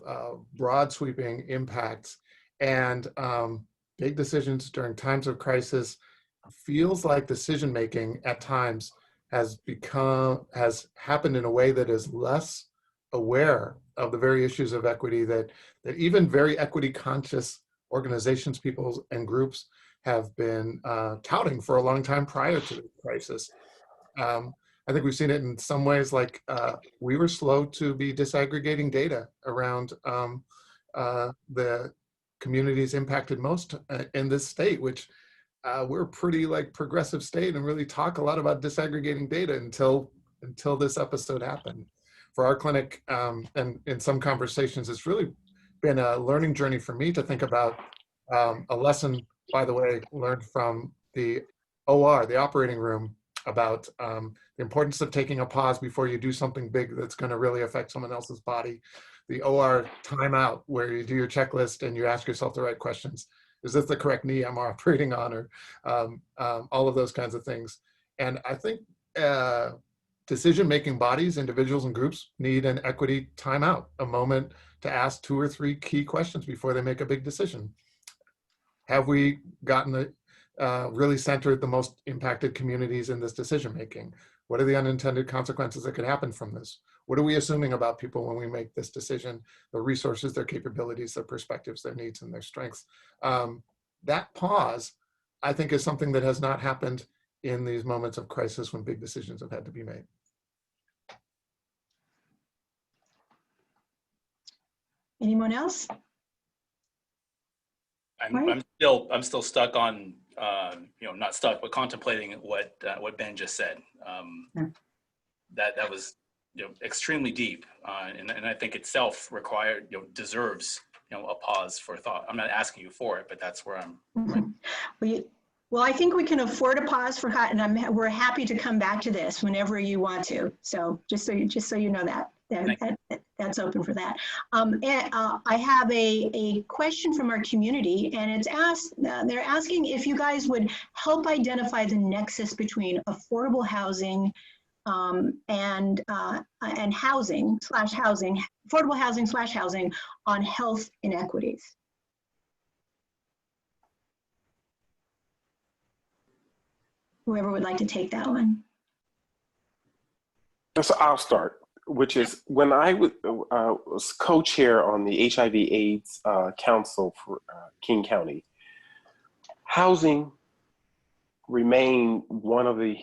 broad sweeping impacts, and big decisions during times of crisis feels like decision making at times has happened in a way that is less aware of the very issues of equity that even very equity conscious organizations, people and groups have been touting for a long time prior to the crisis. I think we've seen it in some ways, like we were slow to be disaggregating data around the communities impacted most in this state, which we're a pretty like progressive state and really talk a lot about disaggregating data until this episode happened. For our clinic, and in some conversations, it's really been a learning journey for me to think about a lesson, by the way, learned from the OR, the operating room, about the importance of taking a pause before you do something big that's going to really affect someone else's body. The OR timeout, where you do your checklist and you ask yourself the right questions. Is this the correct knee I'm operating on? Or all of those kinds of things. And I think decision-making bodies, individuals and groups need an equity timeout, a moment to ask 2 or 3 key questions before they make a big decision. Have we gotten really centered the most impacted communities in this decision-making? What are the unintended consequences that could happen from this? What are we assuming about people when we make this decision? Their resources, their capabilities, their perspectives, their needs, and their strengths. That pause, I think, is something that has not happened in these moments of crisis when big decisions have had to be made. Anyone else? I'm still stuck on not stuck, but contemplating what Ben just said. That was extremely deep, and I think itself deserves a pause for thought. I'm not asking you for it, but that's where I'm. Well, I think we can afford a pause for hot, and we're happy to come back to this whenever you want to. So just so you know that's open for that. I have a question from our community, and it's asked. They're asking if you guys would help identify the nexus between affordable housing and housing affordable housing on health inequities. Whoever would like to take that one. So I'll start, which is when I was co-chair on the HIV/AIDS Council for King County. Housing remained one of the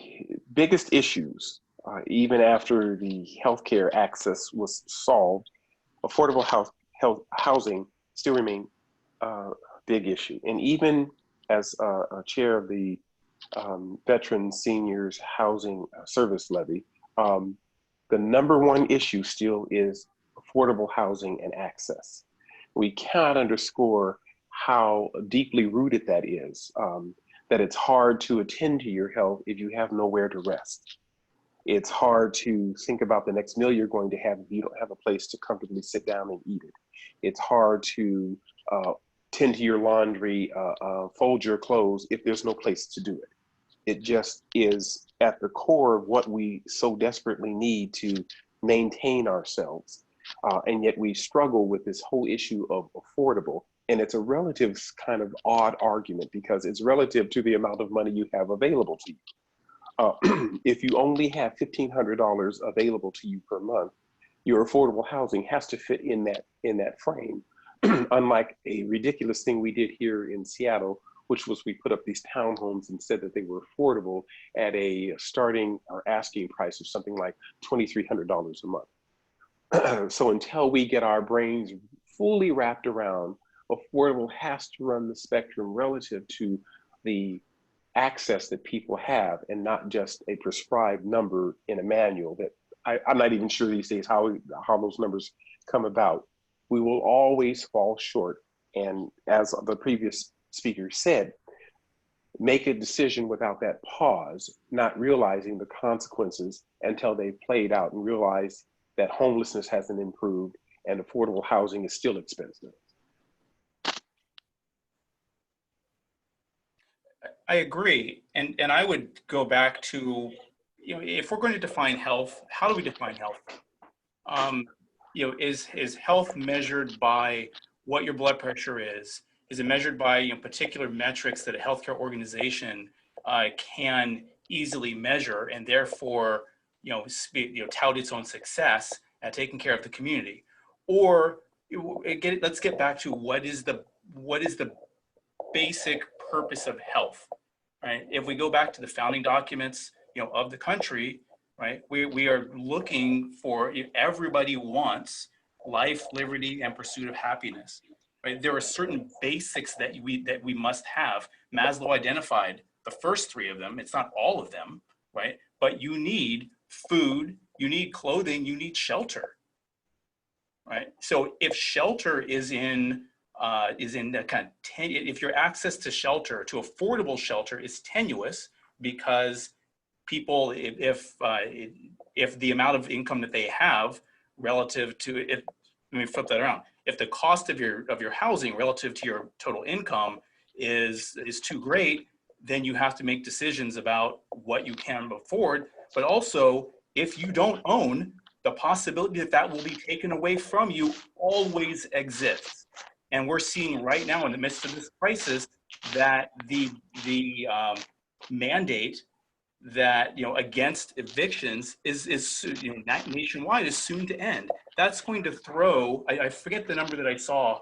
biggest issues, even after the healthcare access was solved. Affordable housing still remained a big issue, and even as a chair of the Veteran Seniors Housing Service Levy, the #1 issue still is affordable housing and access. We cannot underscore how deeply rooted that is, that it's hard to attend to your health if you have nowhere to rest. It's hard to think about the next meal you're going to have if you don't have a place to comfortably sit down and eat it. It's hard to tend to your laundry, fold your clothes if there's no place to do it. It just is at the core of what we so desperately need to maintain ourselves. And yet we struggle with this whole issue of affordable. And it's a relative kind of odd argument because it's relative to the amount of money you have available to you. If you only have $1,500 available to you per month, your affordable housing has to fit in that frame. Unlike a ridiculous thing we did here in Seattle, which was we put up these townhomes and said that they were affordable at a starting or asking price of something like $2,300 a month. So until we get our brains fully wrapped around, affordable has to run the spectrum relative to the access that people have and not just a prescribed number in a manual that I'm not even sure these days how those numbers come about. We will always fall short. And as the previous speaker said, make a decision without that pause, not realizing the consequences until they've played out, and realize that homelessness hasn't improved and affordable housing is still expensive. I agree. And I would go back to, if we're going to define health, how do we define health? Is health measured by what your blood pressure is? Is it measured by particular metrics that a healthcare organization can easily measure, and therefore tout its own success at taking care of the community? Or let's get back to what is the basic purpose of health, right? If we go back to the founding documents of the country, right, we are looking for, everybody wants life, liberty, and pursuit of happiness. Right? There are certain basics that we must have. Maslow identified the first three of them. It's not all of them, right? But you need food, you need clothing, you need shelter, right? So if shelter is in the kind of if your access to shelter, to affordable shelter, is tenuous because people, if the amount of income that they have relative to it, let me flip that around. If the cost of your housing relative to your total income is too great, then you have to make decisions about what you can afford. But also, if you don't own, the possibility that will be taken away from you always exists. And we're seeing right now, in the midst of this crisis, that the mandate that against evictions is nationwide is soon to end. That's going to throw, I forget the number that I saw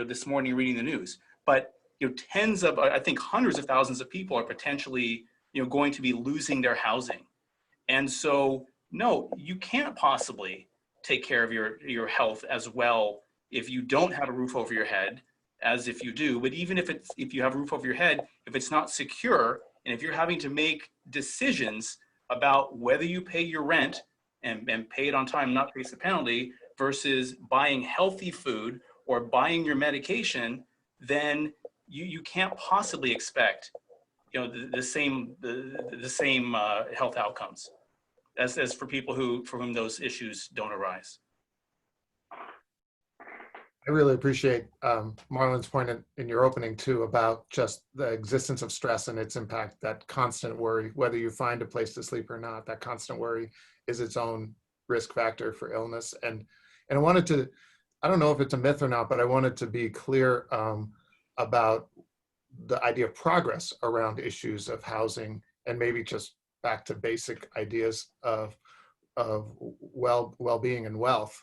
this morning reading the news, but tens of, I think hundreds of thousands of people are potentially going to be losing their housing. And so no, you can't possibly take care of your health as well if you don't have a roof over your head as if you do. But even if you have a roof over your head, if it's not secure, and if you're having to make decisions about whether you pay your rent and pay it on time, not face the penalty, versus buying healthy food or buying your medication, then you can't possibly expect the same health outcomes as for people for whom those issues don't arise. I really appreciate Marlon's point in your opening too about just the existence of stress and its impact, that constant worry, whether you find a place to sleep or not, that constant worry is its own risk factor for illness. And I wanted to, I don't know if it's a myth or not, but I wanted to be clear about the idea of progress around issues of housing, and maybe just back to basic ideas of well-being and wealth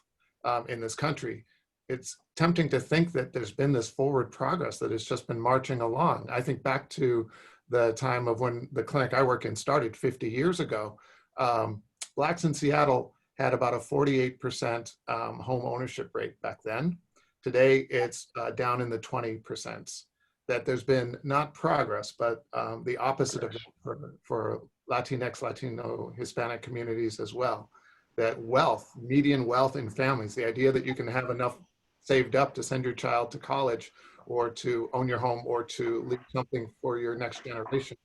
in this country. It's tempting to think that there's been this forward progress that has just been marching along. I think back to the time of when the clinic I work in started 50 years ago. Blacks in Seattle had about a 48% home ownership rate back then. Today, it's down in the 20%. That there's been not progress, but the opposite of that for Latinx, Latino, Hispanic communities as well. That wealth, median wealth in families, the idea that you can have enough saved up to send your child to college or to own your home or to leave something for your next generation,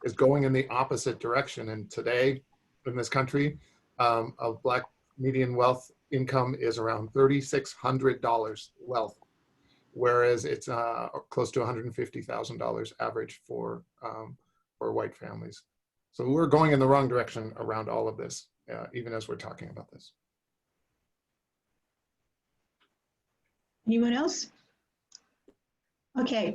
is going in the opposite direction. And today in this country, a Black median wealth income is around $3,600 wealth, whereas it's close to $150,000 average for white families. So we're going in the wrong direction around all of this, even as we're talking about this. Anyone else? Okay,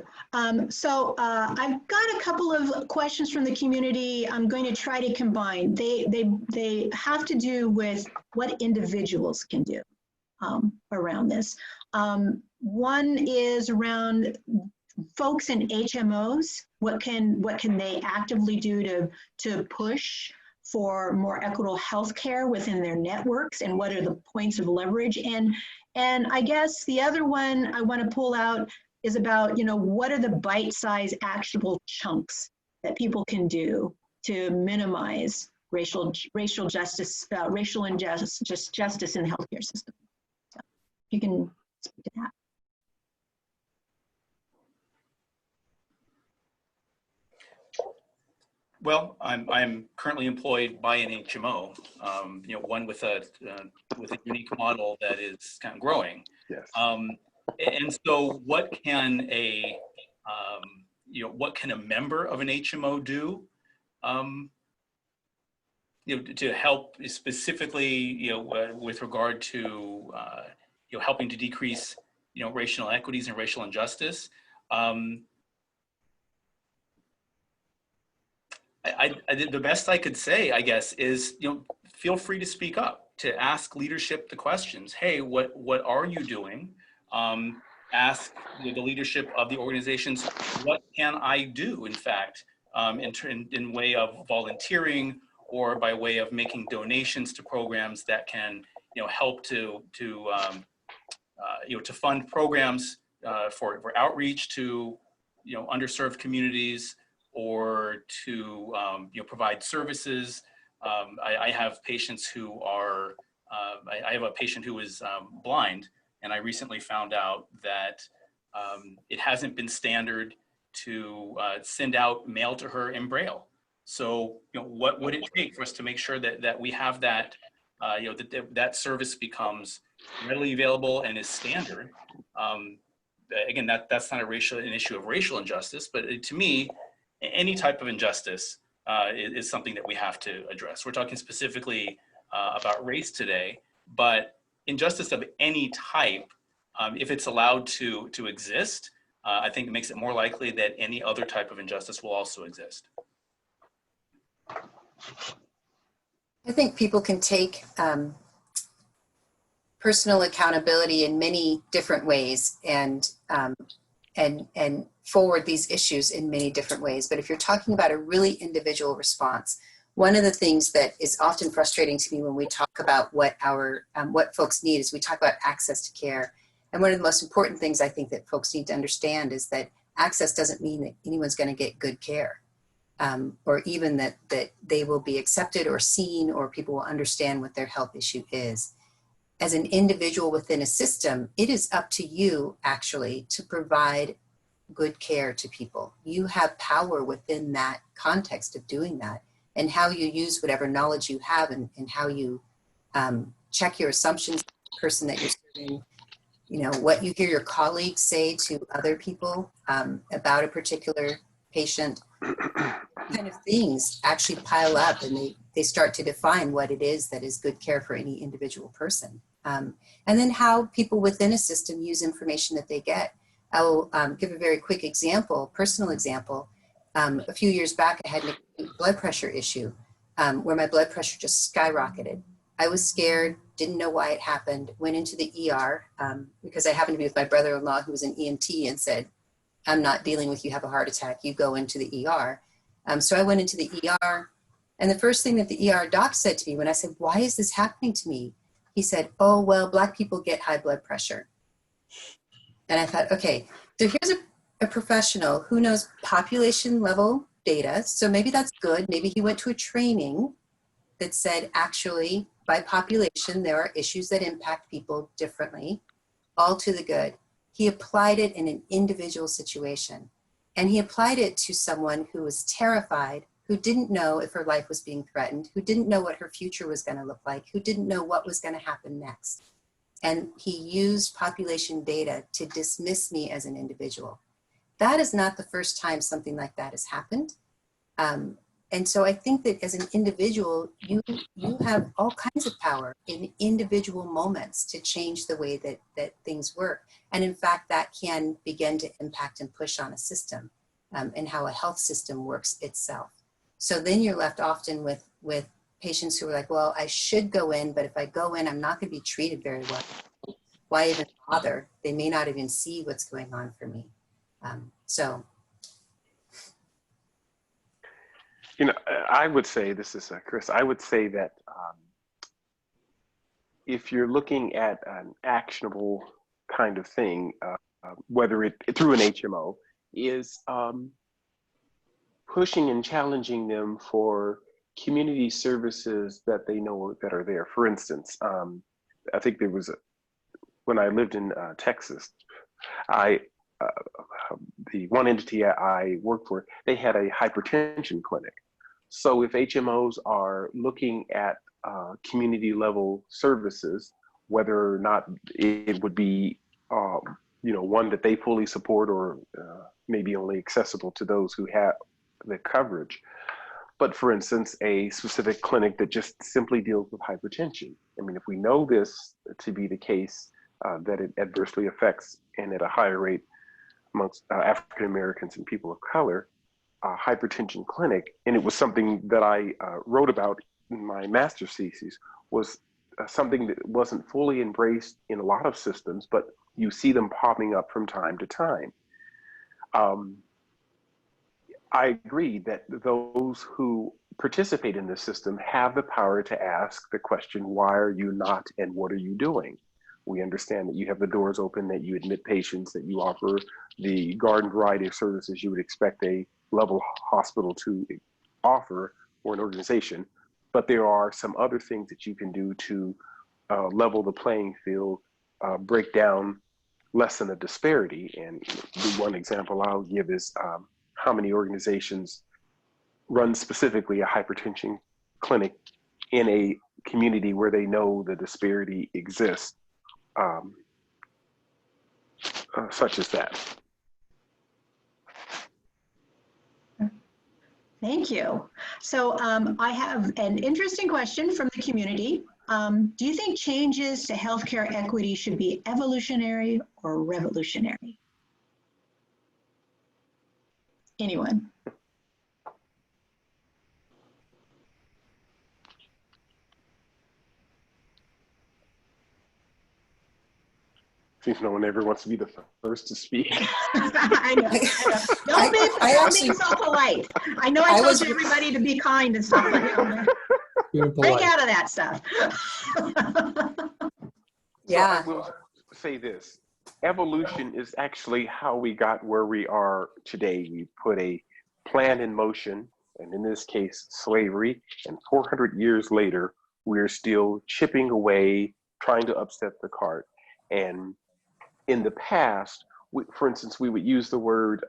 so I've got a couple of questions from the community. I'm going to try to combine. They have to do with what individuals can do around this. One is around folks in HMOs. What can they actively do to push for more equitable health care within their networks, and what are the points of leverage? And I guess the other one I want to pull out is about, what are the bite-sized actionable chunks that people can do to minimize racial justice, racial injustice, just justice in the healthcare system. So you can speak to that. Well, I'm currently employed by an HMO, one with a unique model that is kind of growing. Yes. And so, what can a member of an HMO do, to help specifically, with regard to helping to decrease, racial inequities and racial injustice? I did the best I could say, I guess, is, feel free to speak up, to ask leadership the questions. Hey, what are you doing? Ask the leadership of the organizations, what can I do, in fact, in way of volunteering or by way of making donations to programs that can, help to fund programs for outreach to, underserved communities, or to provide services. I have patients who are, I have a patient who is blind, and I recently found out that it hasn't been standard to send out mail to her in Braille. So, what would it take for us to make sure that we have that, that service becomes readily available and is standard? Again, that's not an issue of racial injustice, but to me, any type of injustice is something that we have to address. We're talking specifically about race today, but injustice of any type, if it's allowed to exist, I think it makes it more likely that any other type of injustice will also exist. I think people can take personal accountability in many different ways, and forward these issues in many different ways. But if you're talking about a really individual response, one of the things that is often frustrating to me when we talk about what folks need is we talk about access to care. And one of the most important things I think that folks need to understand is that access doesn't mean that anyone's going to get good care, or even that they will be accepted or seen, or people will understand what their health issue is. As an individual within a system, it is up to you actually to provide good care to people. You have power within that context of doing that, and how you use whatever knowledge you have, and how you check your assumptions, the person that you're serving, what you hear your colleagues say to other people about a particular patient. Kind of things actually pile up, and they start to define what it is that is good care for any individual person. And then how people within a system use information that they get. I'll give a very quick example, personal example. A few years back, I had an acute blood pressure issue where my blood pressure just skyrocketed. I was scared, didn't know why it happened, went into the ER because I happened to be with my brother-in-law who was an EMT, and said, I'm not dealing with you have a heart attack, you go into the ER. So I went into the ER, and the first thing that the ER doc said to me when I said, why is this happening to me? He said, oh, well, Black people get high blood pressure. And I thought, okay, so here's a professional who knows population level data. So maybe that's good. Maybe he went to a training that said, actually, by population, there are issues that impact people differently, all to the good. He applied it in an individual situation. And he applied it to someone who was terrified, who didn't know if her life was being threatened, who didn't know what her future was going to look like, who didn't know what was going to happen next. And he used population data to dismiss me as an individual. That is not the first time something like that has happened. And so I think that as an individual, you have all kinds of power in individual moments to change the way that things work. And in fact, that can begin to impact and push on a system and how a health system works itself. So then you're left often with patients who are like, well, I should go in, but if I go in, I'm not going to be treated very well. Why even bother? They may not even see what's going on for me. I would say, this is Chris, I would say that if you're looking at an actionable kind of thing, whether it through an HMO, is pushing and challenging them for community services that they know that are there. For instance, I think there was when I lived in Texas, I the one entity I worked for, they had a hypertension clinic. So if HMOs are looking at community level services, whether or not it would be one that they fully support or maybe only accessible to those who have the coverage. But for instance, a specific clinic that just simply deals with hypertension. I mean, if we know this to be the case, that it adversely affects and at a higher rate amongst African Americans and people of color, hypertension clinic, and it was something that I wrote about in my master's thesis, was something that wasn't fully embraced in a lot of systems, but you see them popping up from time to time. I agree that those who participate in this system have the power to ask the question, why are you not and what are you doing? We understand that you have the doors open, that you admit patients, that you offer the garden variety of services you would expect a level hospital to offer or an organization. But there are some other things that you can do to level the playing field, break down, lessen the disparity. And the one example I'll give is how many organizations run specifically a hypertension clinic in a community where they know the disparity exists, such as that. Thank you. So I have an interesting question from the community. Do you think changes to healthcare equity should be evolutionary or revolutionary? Anyone? Seems no one ever wants to be the first to speak. I know. Don't be so polite. I know I told everybody to be kind and stuff, but break out of that stuff. Yeah. So I will say this. Evolution is actually how we got where we are today. We put a plan in motion, and in this case, slavery, and 400 years later, we're still chipping away, trying to upset the cart. And in the past, for instance, we would use the word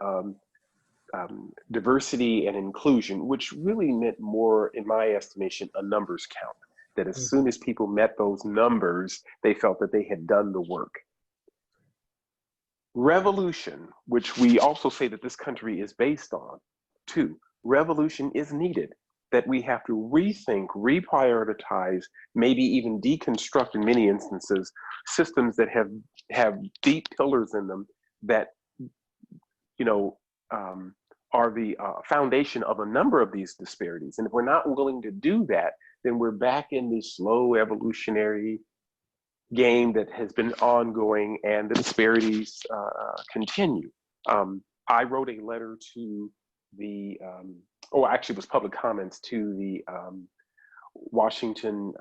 diversity and inclusion, which really meant more, in my estimation, a numbers count. That as soon as people met those numbers, they felt that they had done the work. Revolution, which we also say that this country is based on, too. Revolution is needed, that we have to rethink, reprioritize, maybe even deconstruct in many instances, systems that have deep pillars in them that, are the foundation of a number of these disparities. And if we're not willing to do that, then we're back in this slow evolutionary game that has been ongoing, and the disparities continue. I wrote a letter to the, actually it was public comments to the Washington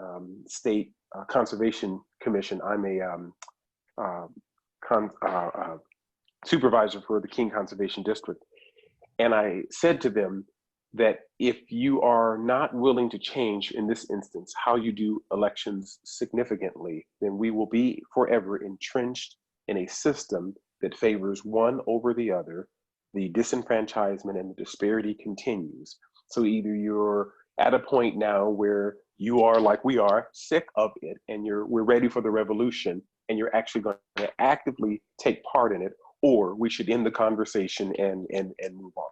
State Conservation Commission. I'm a supervisor for the King Conservation District. And I said to them that if you are not willing to change, in this instance, how you do elections significantly, then we will be forever entrenched in a system that favors one over the other. The disenfranchisement and the disparity continues. So either you're at a point now where you are, like we are, sick of it, and we're ready for the revolution, and you're actually going to actively take part in it, or we should end the conversation and move on.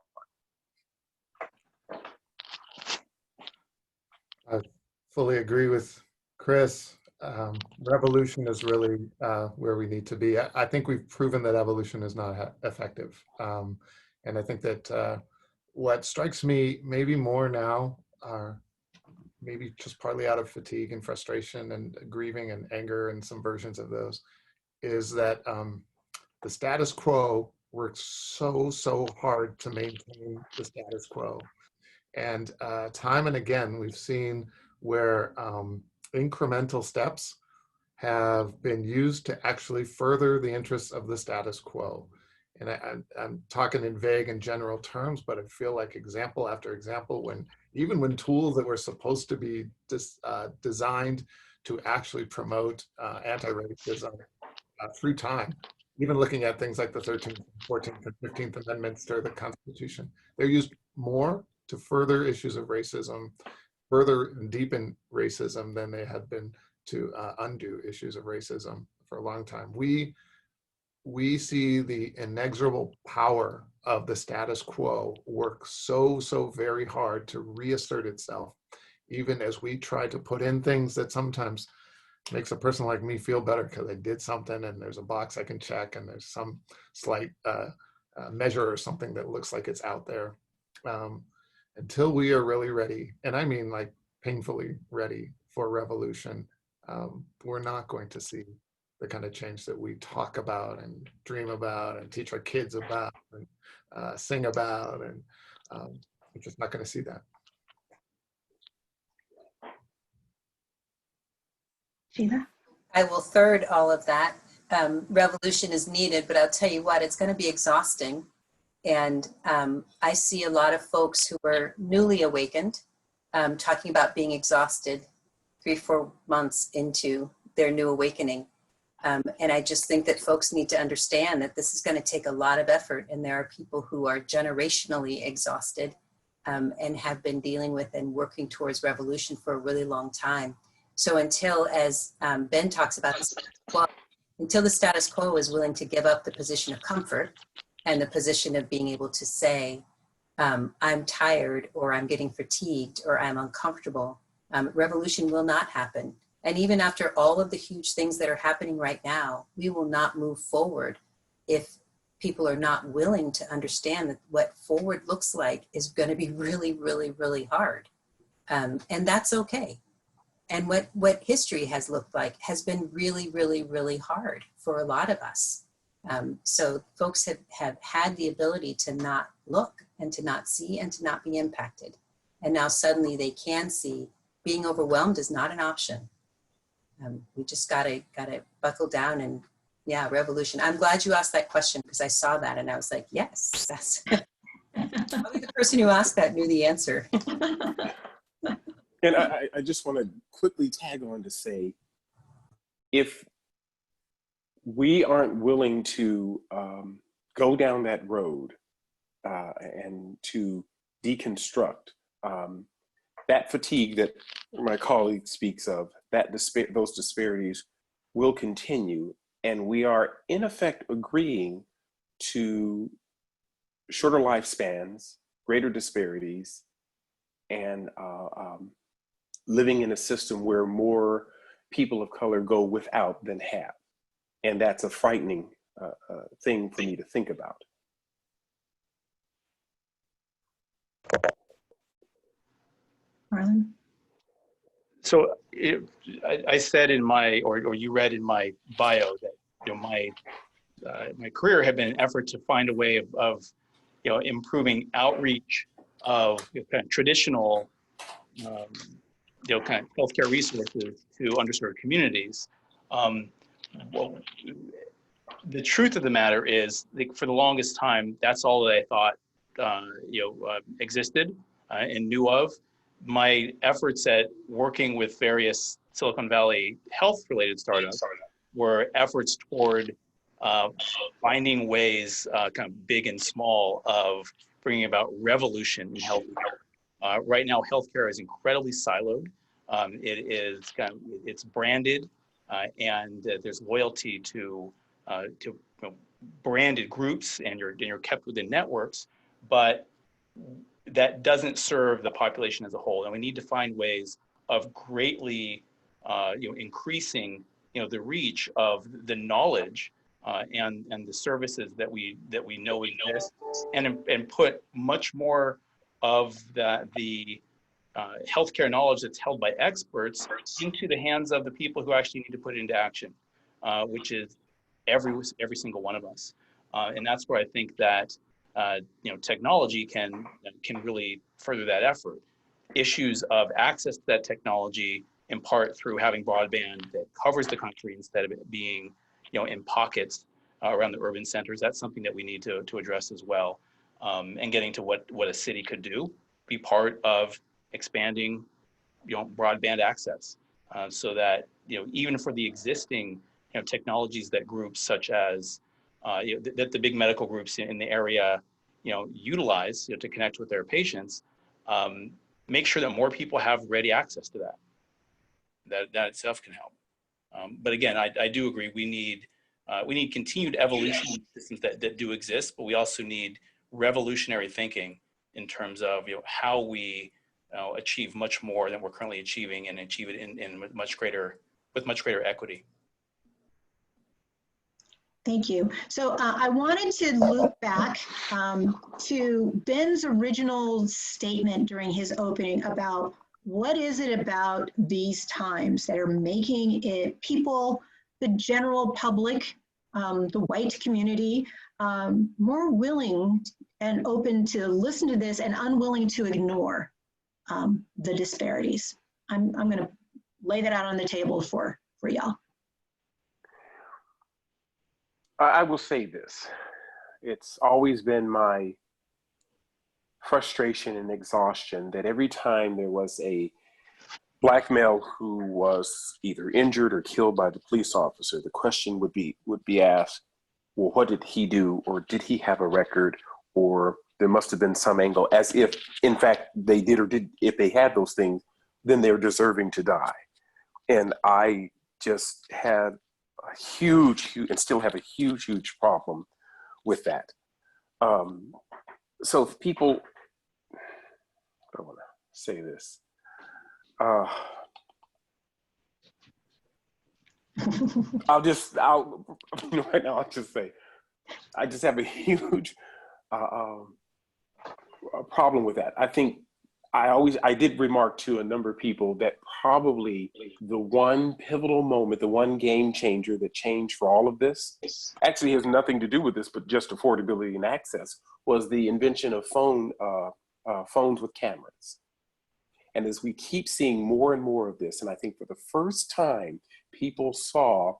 I fully agree with Chris. Revolution is really where we need to be. I think we've proven that evolution is not effective. And I think that what strikes me maybe more now, maybe just partly out of fatigue and frustration and grieving and anger and some versions of those, is that the status quo works so hard to maintain the status quo. And time and again, we've seen where incremental steps have been used to actually further the interests of the status quo. And I'm talking in vague and general terms, but I feel like example after example, even when tools that were supposed to be designed to actually promote anti-racism through time, even looking at things like the 13th, 14th, and 15th Amendments to the Constitution, they're used more to further issues of racism, further and deepen racism than they had been to undo issues of racism for a long time. We see the inexorable power of the status quo work so very hard to reassert itself, even as we try to put in things that sometimes makes a person like me feel better because I did something and there's a box I can check and there's some slight measure or something that looks like it's out there. Until we are really ready, and I mean like painfully ready for revolution, we're not going to see the kind of change that we talk about and dream about and teach our kids about and sing about, and we're just not going to see that. Sheila? I will third all of that. Revolution is needed, but I'll tell you what, it's going to be exhausting. And I see a lot of folks who are newly awakened talking about being exhausted 3-4 months into their new awakening. And I just think that folks need to understand that this is going to take a lot of effort. And there are people who are generationally exhausted and have been dealing with and working towards revolution for a really long time. So until, as Ben talks about, until the status quo is willing to give up the position of comfort and the position of being able to say, I'm tired, or I'm getting fatigued, or I'm uncomfortable, revolution will not happen. And even after all of the huge things that are happening right now, we will not move forward if people are not willing to understand that what forward looks like is going to be really, really, really hard. And that's okay. And what history has looked like has been really, really, really hard for a lot of us. So folks have had the ability to not look and to not see and to not be impacted. And now suddenly they can see being overwhelmed is not an option. We just gotta buckle down and, yeah, revolution. I'm glad you asked that question because I saw that and I was like, yes, that's probably the person who asked that knew the answer. And I just want to quickly tag on to say, if we aren't willing to go down that road and to deconstruct that fatigue that my colleague speaks of, those disparities will continue, and we are in effect agreeing to shorter lifespans, greater disparities, and living in a system where more people of color go without than have. And that's a frightening thing for me to think about. Marlon? So I said in my, or you read in my bio that my career had been an effort to find a way of improving outreach of kind of traditional kind of healthcare resources to underserved communities. Well, the truth of the matter is, for the longest time, that's all that I thought existed and knew of. My efforts at working with various Silicon Valley health-related startups were efforts toward finding ways, kind of big and small, of bringing about revolution in healthcare. Right now, healthcare is incredibly siloed. It's branded, and there's loyalty to branded groups, and you're kept within networks, but that doesn't serve the population as a whole. And we need to find ways of greatly increasing the reach of the knowledge and the services that we know exist, and put much more of the healthcare knowledge that's held by experts into the hands of the people who actually need to put it into action, which is every single one of us. And that's where I think that technology can really further that effort. Issues of access to that technology, in part through having broadband that covers the country instead of it being in pockets, around the urban centers. That's something that we need to address as well. And getting to what a city could do, be part of expanding, broadband access, so that, even for the existing, technologies that groups such as, that the big medical groups in the area, utilize, to connect with their patients, make sure that more people have ready access to that. That itself can help. But again, I do agree. We need continued evolution in systems that do exist, but we also need revolutionary thinking in terms of, how we achieve much more than we're currently achieving, and achieve it with much greater equity. Thank you. So I wanted to loop back to Ben's original statement during his opening about what is it about these times that are making it people, the general public, the white community, more willing and open to listen to this and unwilling to ignore the disparities. I'm going to lay that out on the table for y'all. I will say this. It's always been my frustration and exhaustion that every time there was a Black male who was either injured or killed by the police officer, the question would be asked, well, what did he do? Or did he have a record? Or there must have been some angle, as if, in fact, they did, or did, if they had those things, then they're deserving to die. And I just had a huge, and still have a huge problem with that. So if people, I don't want to say this. Right now I'll just say, I just have a huge problem with that. I think I did remark to a number of people that probably the one pivotal moment, the one game changer that changed for all of this, actually has nothing to do with this, but just affordability and access, was the invention of phones with cameras. And as we keep seeing more and more of this, and I think for the first time, people saw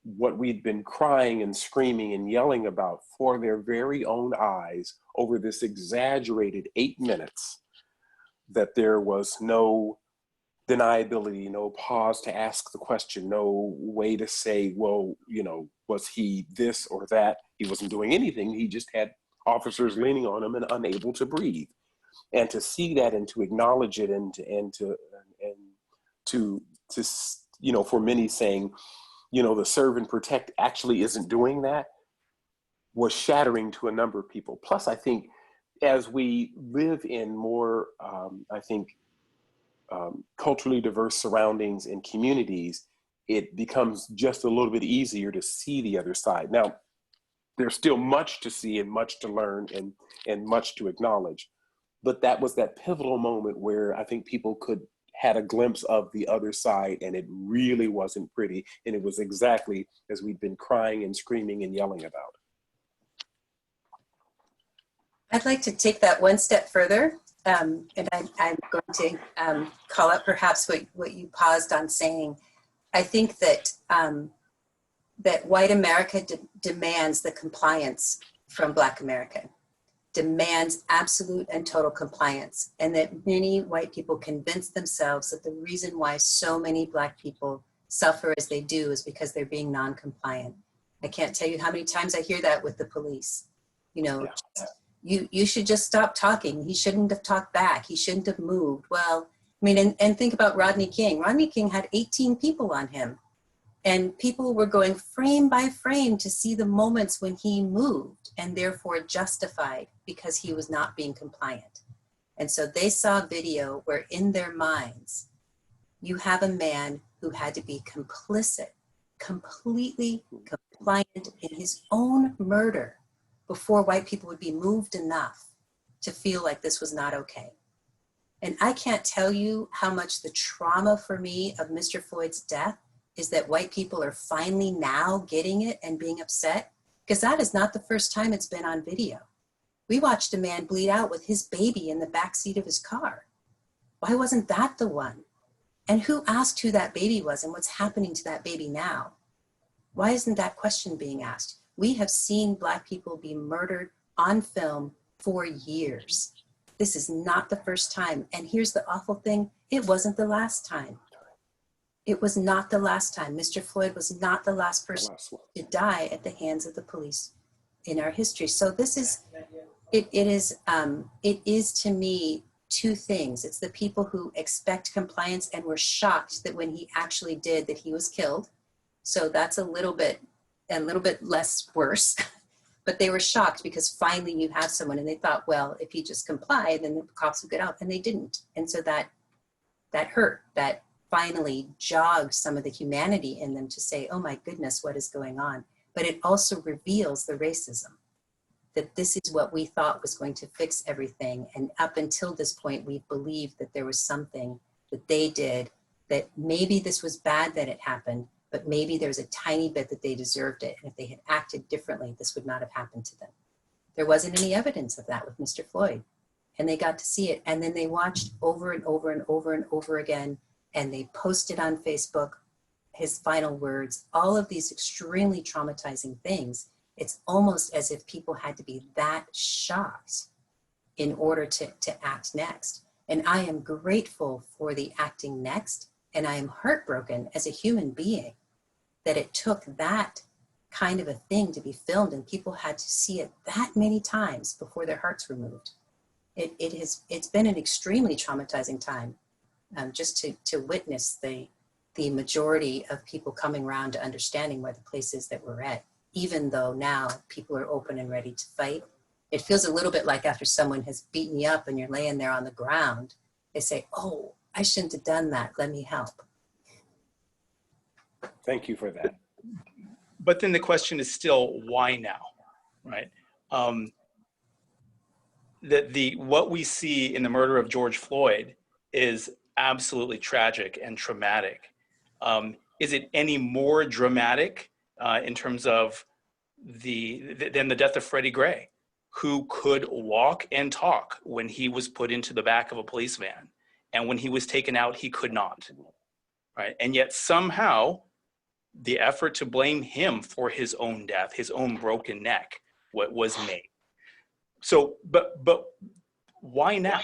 what we'd been crying and screaming and yelling about for their very own eyes over this exaggerated 8 minutes, that there was no deniability, no pause to ask the question, no way to say, well, was he this or that? He wasn't doing anything. He just had officers leaning on him and unable to breathe. And to see that and to acknowledge it and to for many saying, the serve and protect actually isn't doing that, was shattering to a number of people. Plus, I think as we live in more, culturally diverse surroundings and communities, it becomes just a little bit easier to see the other side. Now, there's still much to see and much to learn and much to acknowledge. But that was that pivotal moment where I think people had a glimpse of the other side, and it really wasn't pretty. And it was exactly as we'd been crying and screaming and yelling about. I'd like to take that one step further. And I'm going to call out perhaps what you paused on saying. I think that that white America demands the compliance from Black America, demands absolute and total compliance, and that many white people convince themselves that the reason why so many Black people suffer as they do is because they're being non-compliant. I can't tell you how many times I hear that with the police. You should just stop talking. He shouldn't have talked back. He shouldn't have moved. Well, I mean, and think about Rodney King. Rodney King had 18 people on him, and people were going frame by frame to see the moments when he moved, and therefore justified because he was not being compliant. And so they saw video where in their minds, you have a man who had to be complicit, completely compliant in his own murder before white people would be moved enough to feel like this was not okay. And I can't tell you how much the trauma for me of Mr. Floyd's death is that white people are finally now getting it and being upset, because that is not the first time it's been on video. We watched a man bleed out with his baby in the backseat of his car. Why wasn't that the one? And who asked who that baby was and what's happening to that baby now? Why isn't that question being asked? We have seen Black people be murdered on film for years. This is not the first time. And here's the awful thing, it wasn't the last time. It was not the last time. Mr. Floyd was not the last person to die at the hands of the police in our history. So this is, it is to me two things. It's the people who expect compliance and were shocked that when he actually did that he was killed. So that's a little bit less worse. But they were shocked because finally you have someone, and they thought, well, if he just complied, then the cops would get out, and they didn't. And so that hurt. That finally jogged some of the humanity in them to say, oh my goodness, what is going on? But it also reveals the racism, that this is what we thought was going to fix everything. And up until this point, we believed that there was something that they did, that maybe this was bad that it happened, but maybe there's a tiny bit that they deserved it. And if they had acted differently, this would not have happened to them. There wasn't any evidence of that with Mr. Floyd. And they got to see it. And then they watched over and over and over and over again. And they posted on Facebook his final words, all of these extremely traumatizing things. It's almost as if people had to be that shocked in order to act next. And I am grateful for the acting next. And I am heartbroken as a human being that it took that kind of a thing to be filmed and people had to see it that many times before their hearts were moved. It's been an extremely traumatizing time just to witness the majority of people coming around to understanding where the place is that we're at, even though now people are open and ready to fight. It feels a little bit like after someone has beaten you up and you're laying there on the ground, they say, oh, I shouldn't have done that, let me help. Thank you for that. But then the question is still, why now, right? What we see in the murder of George Floyd is absolutely tragic and traumatic. Is it any more dramatic in terms of than the death of Freddie Gray, who could walk and talk when he was put into the back of a police van, and when he was taken out, he could not, right? And yet somehow the effort to blame him for his own death, his own broken neck, what was made. So, but why now?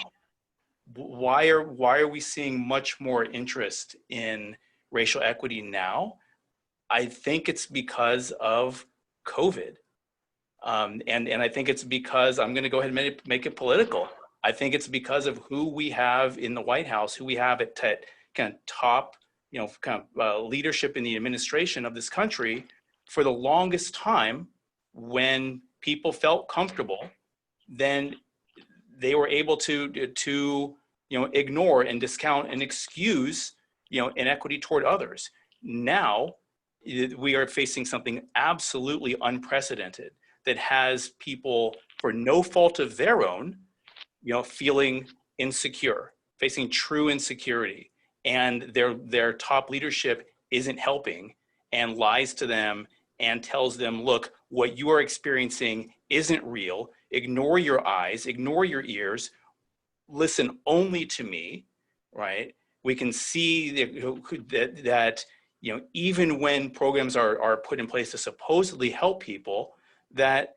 Why are we seeing much more interest in racial equity now? I think it's because of COVID. And I think it's because, I'm gonna go ahead and make it political. I think it's because of who we have in the White House, who we have at kind of top, leadership in the administration of this country. For the longest time, when people felt comfortable, then they were able to ignore and discount and excuse inequity toward others. Now we are facing something absolutely unprecedented that has people, for no fault of their own, feeling insecure, facing true insecurity, and their top leadership isn't helping and lies to them and tells them, look, what you are experiencing isn't real. Ignore your eyes, ignore your ears, listen only to me, right? We can see that even when programs are put in place to supposedly help people, that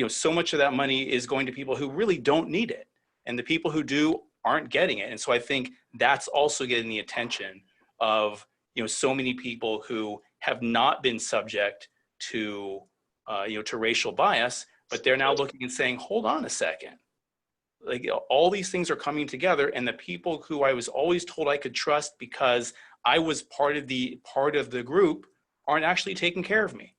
so much of that money is going to people who really don't need it, and the people who do aren't getting it. And so I think that's also getting the attention of so many people who have not been subject to to racial bias, but they're now looking and saying, hold on a second, like all these things are coming together, and the people who I was always told I could trust because I was part of the group aren't actually taking care of me.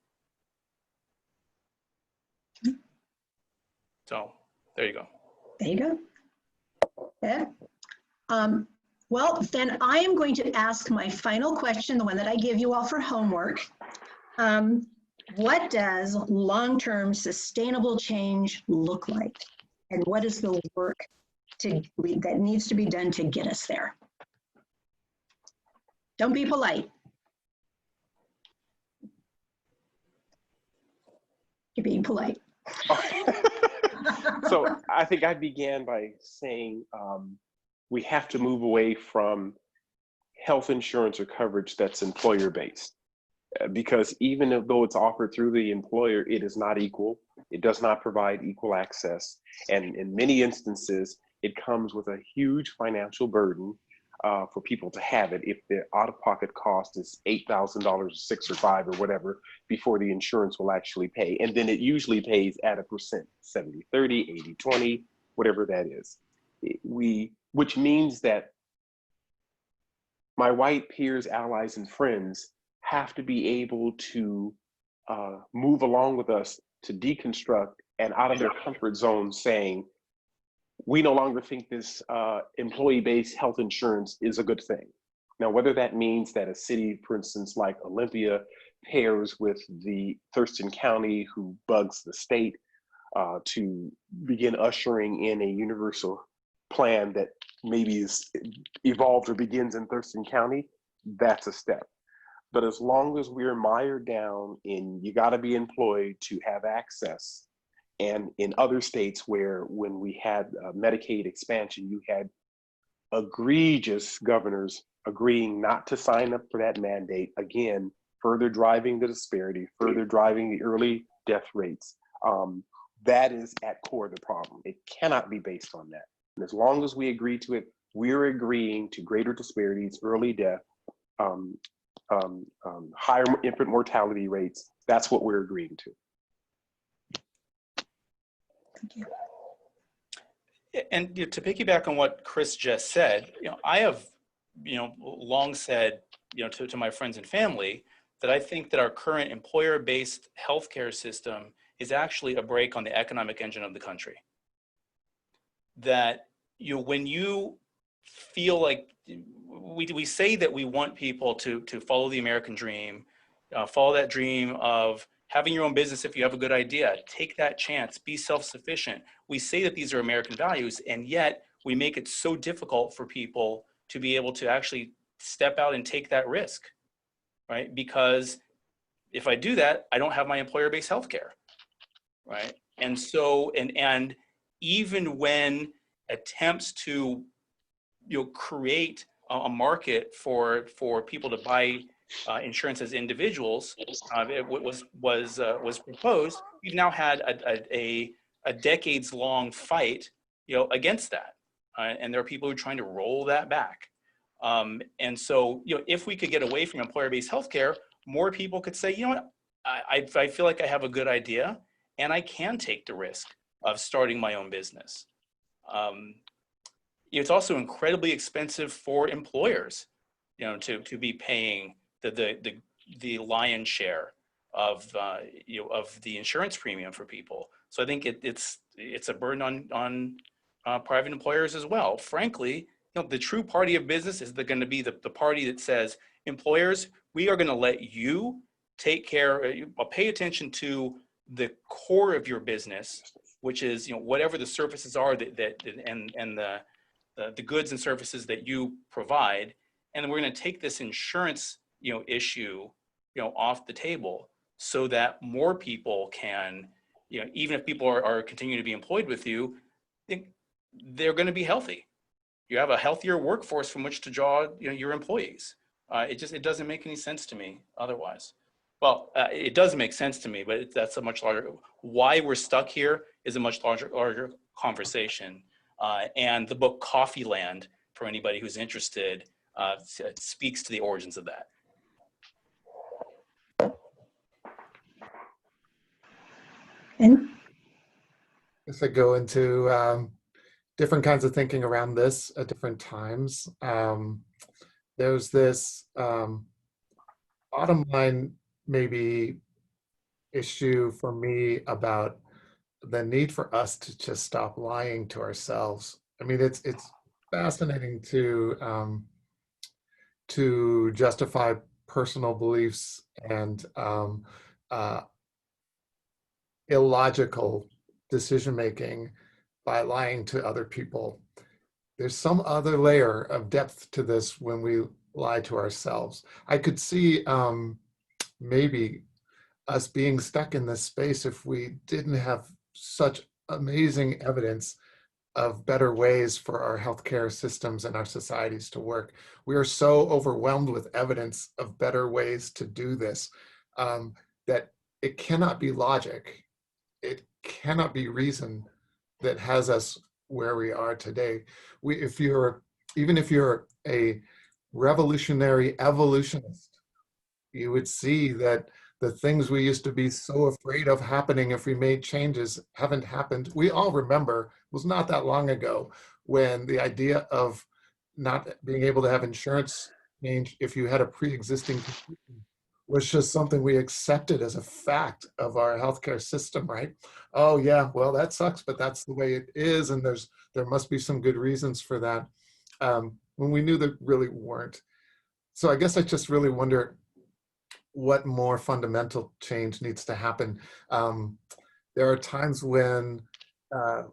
So there you go. There you go. Yeah. Well, then I am going to ask my final question, the one that I give you all for homework. What does long-term sustainable change look like? And what is the work that needs to be done to get us there? Don't be polite. You're being polite. So I think I began by saying we have to move away from health insurance or coverage that's employer-based. because even though it's offered through the employer, it is not equal. It does not provide equal access. And in many instances, it comes with a huge financial burden for people to have it if the out-of-pocket cost is $8,000, $6,000 or $5,000 or whatever before the insurance will actually pay. And then it usually pays at a percent, 70-30, 80-20, whatever that is. Which means that my white peers, allies, and friends have to be able to move along with us to deconstruct and out of their comfort zone saying, we no longer think this employee-based health insurance is a good thing. Now, whether that means that a city, for instance, like Olympia, pairs with the Thurston County who bugs the state to begin ushering in a universal plan that maybe is evolved or begins in Thurston County, that's a step. But as long as we're mired down in you got to be employed to have access, and in other states where when we had Medicaid expansion, you had egregious governors agreeing not to sign up for that mandate, again, further driving the disparity, further driving the early death rates. That is at core of the problem. It cannot be based on that. And as long as we agree to it, we're agreeing to greater disparities, early death, higher infant mortality rates. That's what we're agreeing to. Thank you. And to piggyback on what Chris just said, I have, long said, to my friends and family that I think that our current employer-based healthcare system is actually a brake on the economic engine of the country. That when you feel like we say that we want people to follow the American dream, follow that dream of having your own business if you have a good idea, take that chance, be self-sufficient. We say that these are American values, and yet we make it so difficult for people to be able to actually step out and take that risk, right? Because if I do that, I don't have my employer-based healthcare, right? And so, and even when attempts to create a market for people to buy insurance as individuals was proposed, we've now had a decades-long fight, against that, and there are people who are trying to roll that back. And so, if we could get away from employer-based healthcare, more people could say, what, I feel like I have a good idea, and I can take the risk of starting my own business. It's also incredibly expensive for employers, to be paying the lion's share of the insurance premium for people. So I think it's a burden on private employers as well. Frankly, the true party of business is going to be the party that says, employers, we are going to let you take care, pay attention to the core of your business, which is whatever the services are and the goods and services that you provide, and then we're going to take this insurance issue off the table so that more people can, even if people are continuing to be employed with you, they're going to be healthy. You have a healthier workforce from which to draw your employees. It doesn't make any sense to me otherwise. Well, it does make sense to me, but that's a much larger, why we're stuck here is a much larger conversation. And the book Coffee Land, for anybody who's interested, speaks to the origins of that. And If I go into different kinds of thinking around this at different times, there's this bottom line maybe issue for me about the need for us to just stop lying to ourselves. I mean, it's fascinating to justify personal beliefs and illogical decision making by lying to other people. There's some other layer of depth to this when we lie to ourselves. I could see maybe us being stuck in this space if we didn't have such amazing evidence of better ways for our healthcare systems and our societies to work. We are so overwhelmed with evidence of better ways to do this that it cannot be logic. It cannot be reason that has us where we are today. Even if you're a revolutionary evolutionist, you would see that the things we used to be so afraid of happening if we made changes haven't happened. We all remember, it was not that long ago when the idea of not being able to have insurance change if you had a pre-existing condition was just something we accepted as a fact of our healthcare system, right? Oh yeah, well that sucks, but that's the way it is, and there must be some good reasons for that, when we knew there really weren't. So I guess I just really wonder what more fundamental change needs to happen. There are times when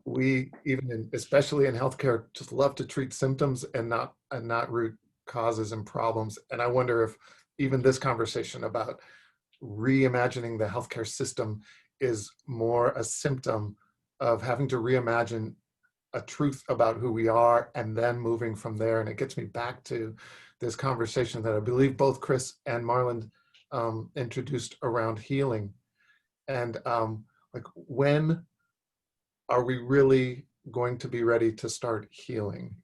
we, especially in healthcare, just love to treat symptoms and not root causes and problems. And I wonder if even this conversation about reimagining the healthcare system is more a symptom of having to reimagine a truth about who we are and then moving from there. And it gets me back to this conversation that I believe both Chris and Marlon introduced around healing. And like, when are we really going to be ready to start healing?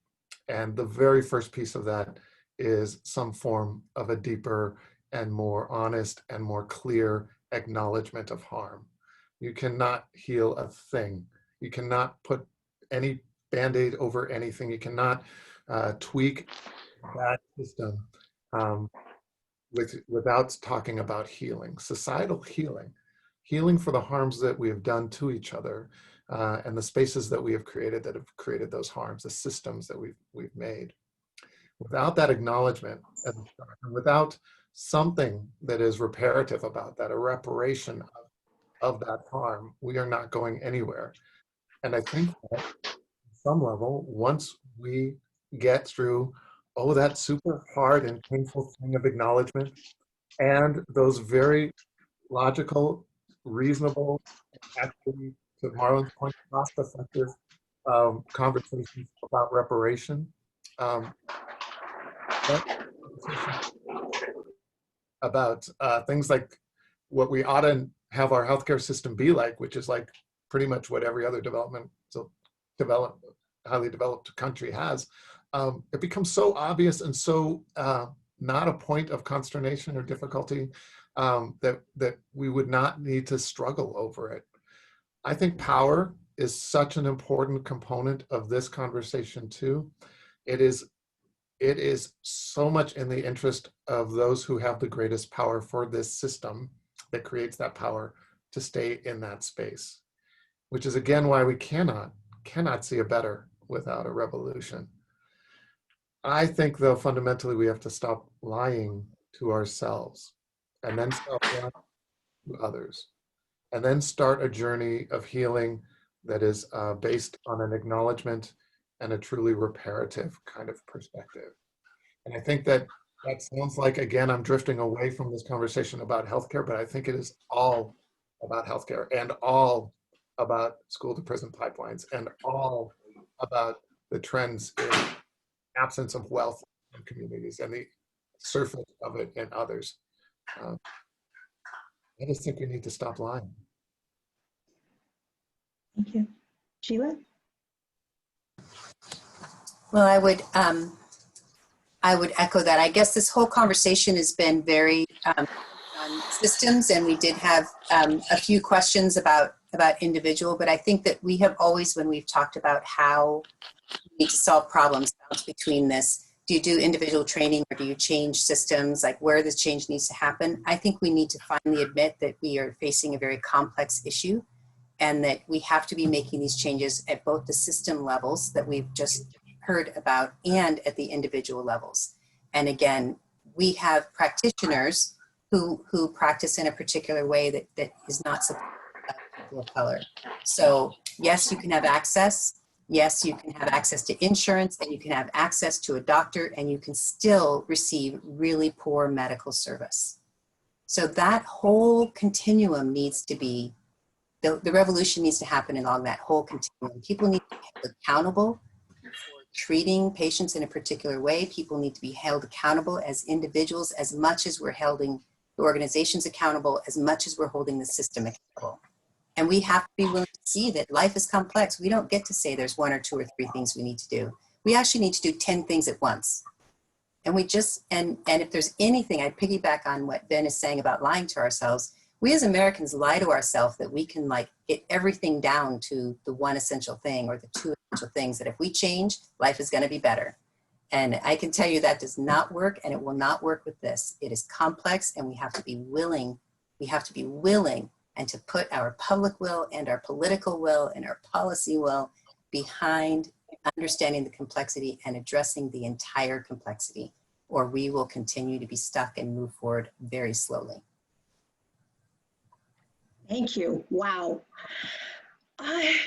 And the very first piece of that is some form of a deeper and more honest and more clear acknowledgement of harm. You cannot heal a thing. You cannot put any Band-Aid over anything. You cannot tweak that system without talking about healing, societal healing, healing for the harms that we have done to each other, and the spaces that we have created that have created those harms, the systems that we've made. Without that acknowledgement, and without something that is reparative about that, a reparation of that harm, we are not going anywhere. And I think that at some level, once we get through, oh, that super hard and painful thing of acknowledgement, and those very logical, reasonable, actually, to Marlon's point, cost-effective conversations about reparation, about things like what we ought to have our healthcare system be like, which is like pretty much what every other highly developed country has. It becomes so obvious and so not a point of consternation or difficulty that we would not need to struggle over it. I think power is such an important component of this conversation too. It is so much in the interest of those who have the greatest power for this system that creates that power to stay in that space, which is again why we cannot see a better without a revolution. I think though fundamentally we have to stop lying to ourselves and then stop lying to others, and then start a journey of healing that is based on an acknowledgement and a truly reparative kind of perspective. And I think that sounds like, again, I'm drifting away from this conversation about healthcare, but I think it is all about healthcare and all about school to prison pipelines and all about the trends in absence of wealth in communities and the surfeit of it in others. I just think we need to stop lying. Thank you. Sheila? Well, I would echo that. I guess this whole conversation has been very on systems, and we did have a few questions about individual, but I think that we have always, when we've talked about how we need to solve problems, balance between this, do you do individual training or do you change systems, like where this change needs to happen? I think we need to finally admit that we are facing a very complex issue and that we have to be making these changes at both the system levels that we've just heard about and at the individual levels. And again, we have practitioners who practice in a particular way that is not supported by people of color. So yes, you can have access. Yes, you can have access to insurance, and you can have access to a doctor, and you can still receive really poor medical service. So that whole continuum needs to be the revolution needs to happen along that whole continuum. People need to be held accountable for treating patients in a particular way. People need to be held accountable as individuals as much as we're holding the organizations accountable, as much as we're holding the system accountable. And we have to be willing to see that life is complex. We don't get to say there's 1 or 2 or 3 things we need to do. We actually need to do 10 things at once. And we just, and if there's anything, I piggyback on what Ben is saying about lying to ourselves. We as Americans lie to ourselves that we can like get everything down to the 1 essential thing or the 2 essential things, that if we change, life is going to be better. And I can tell you that does not work, and it will not work with this. It is complex, and we have to be willing. We have to be willing and to put our public will and our political will and our policy will behind understanding the complexity and addressing the entire complexity, or we will continue to be stuck and move forward very slowly. Thank you. Wow.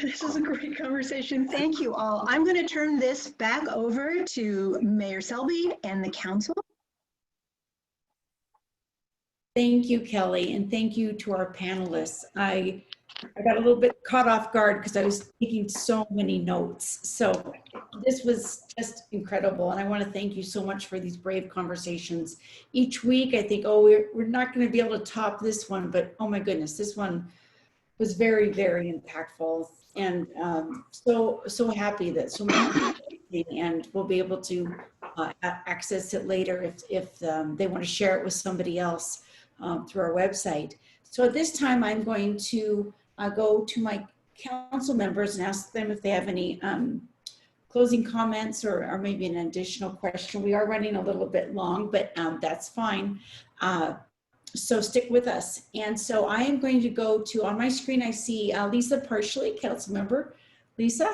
This is a great conversation. Thank you all. I'm going to turn this back over to Mayor Selby and the council. Thank you, Kelly, and thank you to our panelists. I got a little bit caught off guard because I was taking so many notes. So this was just incredible, and I want to thank you so much for these brave conversations. Each week I think, oh, we're not going to be able to top this one, but oh my goodness, this one was very, very impactful, and so happy that so many people, and we'll be able to access it later if they want to share it with somebody else through our website. So at this time, I'm going to go to my council members and ask them if they have any closing comments or maybe an additional question. We are running a little bit long, but that's fine. So stick with us. And so I am going to go to, on my screen, I see Lisa Partially, council member. Lisa?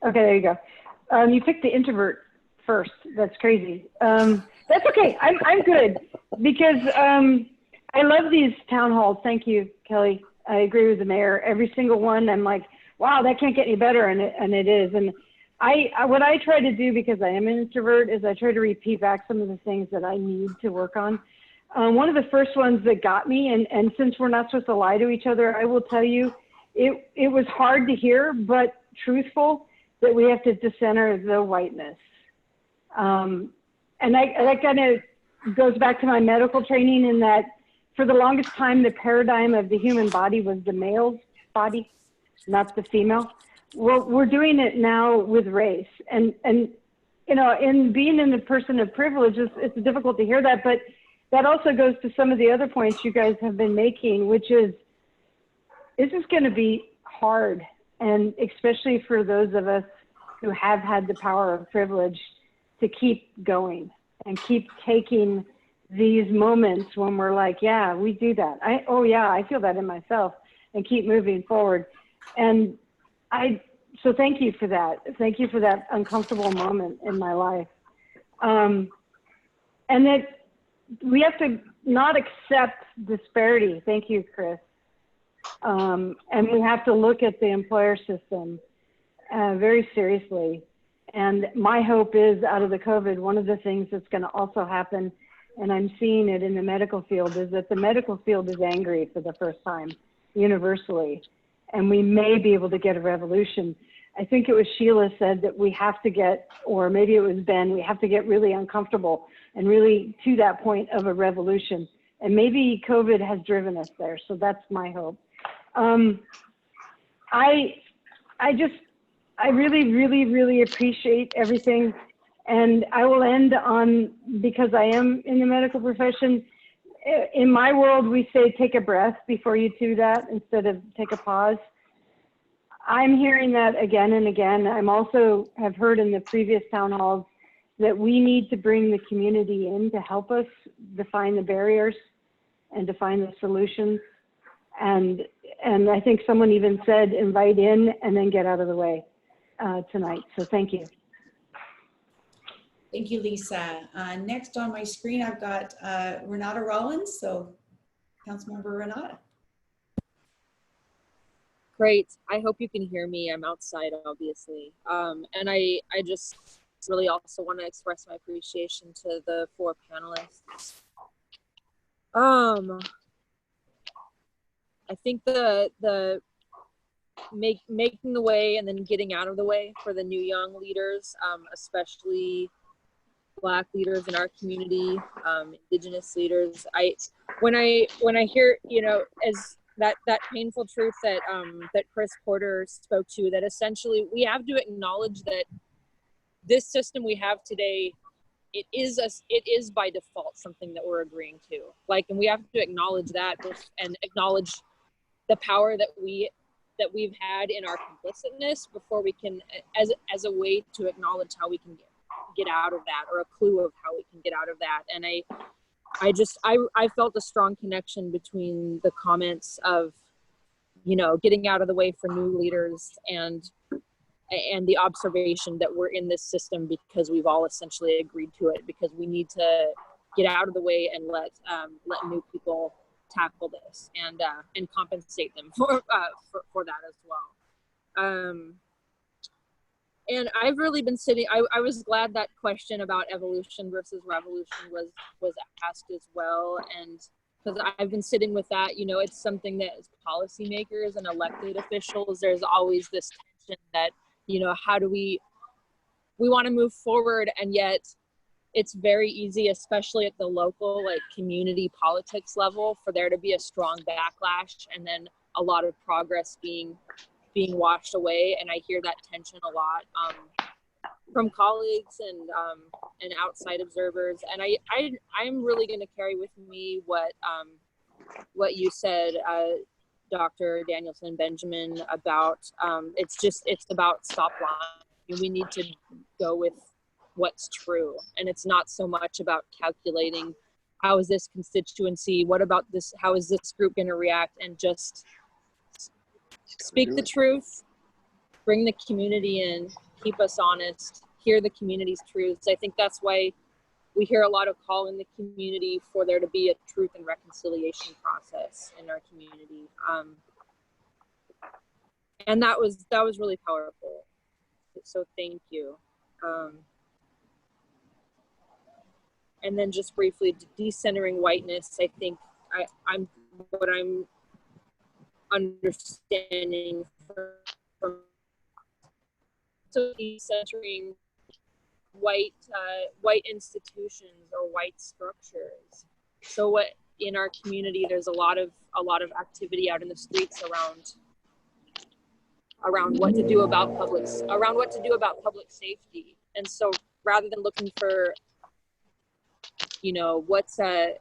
Okay, there you go. You picked the introvert first. That's crazy. That's okay. I'm good because I love these town halls. Thank you, Kelly. I agree with the mayor. Every single one, I'm like, wow, that can't get any better, and it is. And what I try to do, because I am an introvert, is I try to repeat back some of the things that I need to work on. One of the first ones that got me, and since we're not supposed to lie to each other, I will tell you, it was hard to hear, but truthful, that we have to decenter the whiteness. And that kind of goes back to my medical training, in that for the longest time, the paradigm of the human body was the male's body, not the female. Well, we're doing it now with race, and you know, in being in the person of privilege, it's difficult to hear that, but that also goes to some of the other points you guys have been making, which is, this is going to be hard, and especially for those of us who have had the power of privilege, to keep going and keep taking these moments when we're like, yeah, we do that. Oh yeah, I feel that in myself, and keep moving forward. And so thank you for that. Thank you for that uncomfortable moment in my life. And that we have to not accept disparity. Thank you, Chris. And we have to look at the employer system very seriously. And my hope is, out of the COVID, one of the things that's going to also happen, and I'm seeing it in the medical field, is that the medical field is angry for the first time universally. And we may be able to get a revolution. I think it was Sheila said that we have to get, or maybe it was Ben, we have to get really uncomfortable and really to that point of a revolution. And maybe COVID has driven us there. So that's my hope. I really, really, really appreciate everything. And I will end on, because I am in the medical profession, in my world, we say take a breath before you do that instead of take a pause. I'm hearing that again and again. I'm also have heard in the previous town halls that we need to bring the community in to help us define the barriers and define the solutions. And I think someone even said invite in and then get out of the way tonight. So thank you. Thank you, Lisa. Next on my screen, I've got Renata Rollins. So Councilmember Renata. Great. I hope you can hear me. I'm outside, obviously. And I just really also want to express my appreciation to the 4 panelists. I think the making the way and then getting out of the way for the new young leaders, especially Black leaders in our community, Indigenous leaders. When I hear, you know, as that painful truth that that Chris Porter spoke to, that essentially we have to acknowledge that this system we have today, it is by default something that we're agreeing to. Like, and we have to acknowledge that and acknowledge the power that we've had in our complicitness before we can, as a way to acknowledge how we can get out of that, or a clue of how we can get out of that. And I felt a strong connection between the comments of, you know, getting out of the way for new leaders and the observation that we're in this system because we've all essentially agreed to it, because we need to get out of the way and let new people tackle this and compensate them for that as well. And I've really been sitting, I was glad that question about evolution versus revolution was asked as well. And because I've been sitting with that, you know, it's something that as policymakers and elected officials, there's always this tension that, you know, how do we want to move forward, and yet it's very easy, especially at the local, like, community politics level, for there to be a strong backlash and then a lot of progress being washed away. And I hear that tension a lot from colleagues and outside observers. And I'm really going to carry with me what you said, Dr. Danielson Benjamin, about it's about stop lying. We need to go with what's true, and it's not so much about calculating how is this constituency, what about this, how is this group going to react, and just speak the truth, bring the community in, keep us honest, hear the community's truths. I think that's why we hear a lot of call in the community for there to be a truth and reconciliation process in our community. And that was really powerful. So thank you. And then just briefly, decentering whiteness, I think I'm understanding from so decentering white institutions or white structures. So what in our community, there's a lot of activity out in the streets around what to do about public safety. And so rather than looking for, you know, what's a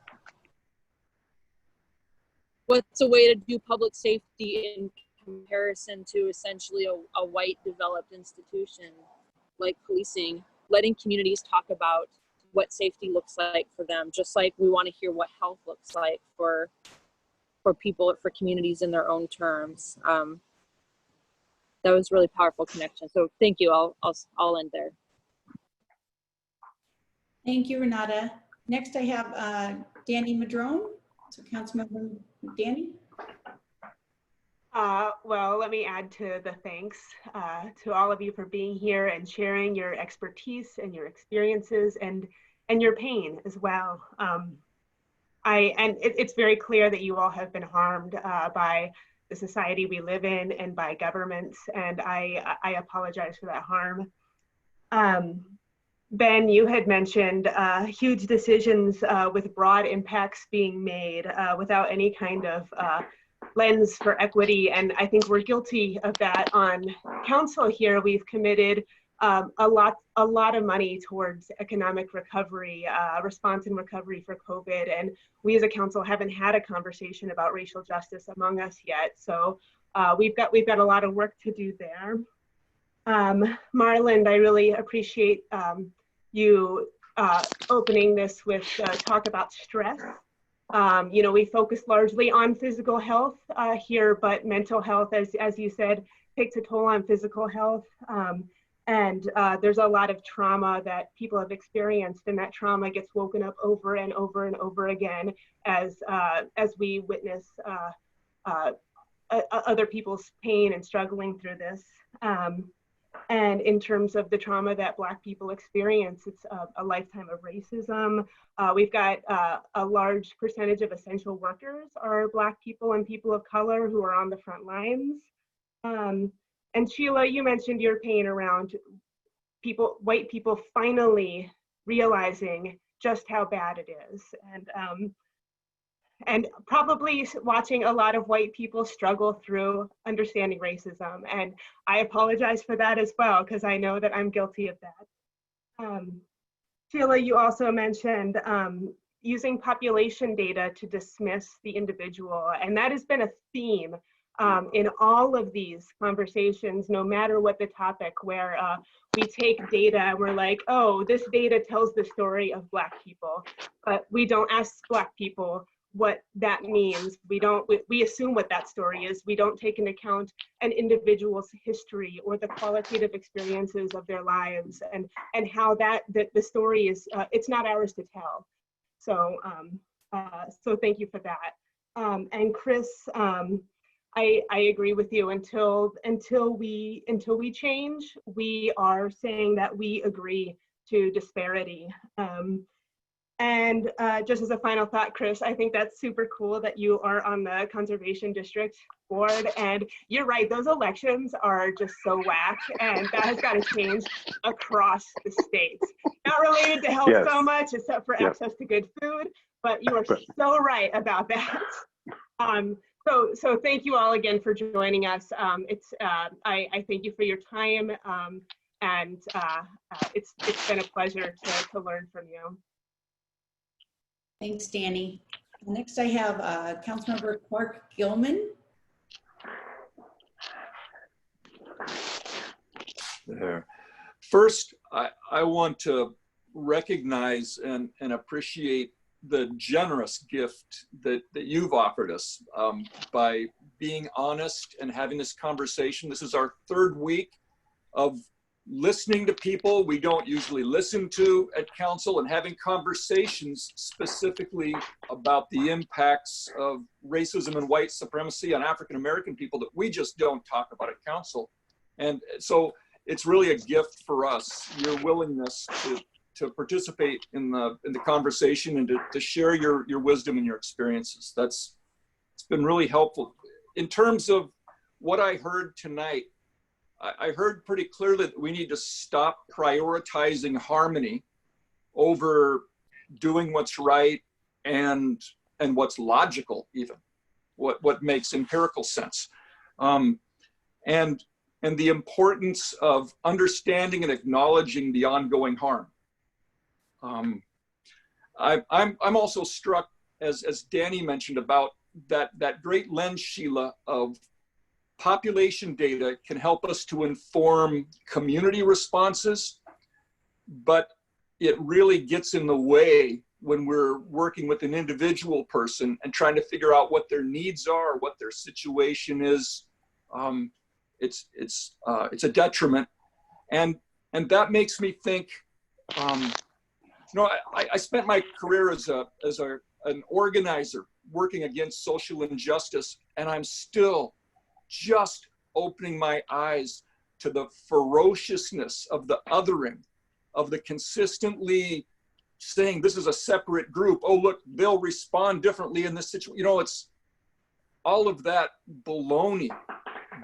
way to do public safety in comparison to essentially a white developed institution like policing, letting communities talk about what safety looks like for them, just like we want to hear what health looks like for people, for communities in their own terms. That was really powerful connection. So thank you. I'll end there. Thank you, Renata. Next I have Danny Madrone. So Councilmember Danny. Well, let me add to the thanks to all of you for being here and sharing your expertise and your experiences and your pain as well. It's very clear that you all have been harmed by the society we live in and by governments, and I apologize for that harm. Ben, you had mentioned huge decisions with broad impacts being made without any kind of lens for equity, and I think we're guilty of that on council here. We've committed a lot of money towards economic recovery, response and recovery for COVID, and we as a council haven't had a conversation about racial justice among us yet. So we've got a lot of work to do there. Marland, I really appreciate you opening this with talk about stress. You know, we focus largely on physical health here, but mental health, as you said, takes a toll on physical health. And there's a lot of trauma that people have experienced, and that trauma gets woken up over and over and over again as we witness other people's pain and struggling through this. And in terms of the trauma that Black people experience, it's a lifetime of racism. We've got a large percentage of essential workers are Black people and people of color who are on the front lines. And Sheila, you mentioned your pain around white people finally realizing just how bad it is. And probably watching a lot of white people struggle through understanding racism. And I apologize for that as well, because I know that I'm guilty of that. Sheila, you also mentioned using population data to dismiss the individual. And that has been a theme in all of these conversations, no matter what the topic, where we take data and we're like, oh, this data tells the story of Black people, but we don't ask Black people what that means. We assume what that story is. We don't take into account an individual's history or the qualitative experiences of their lives and how the story is, it's not ours to tell. So, so thank you for that. And Chris, I agree with you. Until we change, we are saying that we agree to disparity. And just as a final thought, Chris, I think that's super cool that you are on the Conservation District Board. And you're right, those elections are just so whack, and that has got to change across the state. Not related to health so much, except for access to good food, but you are so right about that. So thank you all again for joining us. I thank you for your time, and it's been a pleasure to learn from you. Thanks, Danny. Next, I have Councilmember Clark Gilman. There. First, I want to recognize and appreciate the generous gift that you've offered us by being honest and having this conversation. This is our third week of listening to people we don't usually listen to at council and having conversations specifically about the impacts of racism and white supremacy on African American people that we just don't talk about at council. And so it's really a gift for us, your willingness to participate in the conversation and to share your wisdom and your experiences. It's been really helpful. In terms of what I heard tonight, I heard pretty clearly that we need to stop prioritizing harmony over doing what's right and what's logical, even what makes empirical sense, and the importance of understanding and acknowledging the ongoing harm. I'm also struck, as Danny mentioned, about that great lens, Sheila, of population data can help us to inform community responses, but it really gets in the way when we're working with an individual person and trying to figure out what their needs are, what their situation is. It's a detriment, and that makes me think. I spent my career as an organizer working against social injustice, and I'm still just opening my eyes to the ferociousness of the othering, of the consistently saying this is a separate group. Oh, look, they'll respond differently in this situation. It's all of that baloney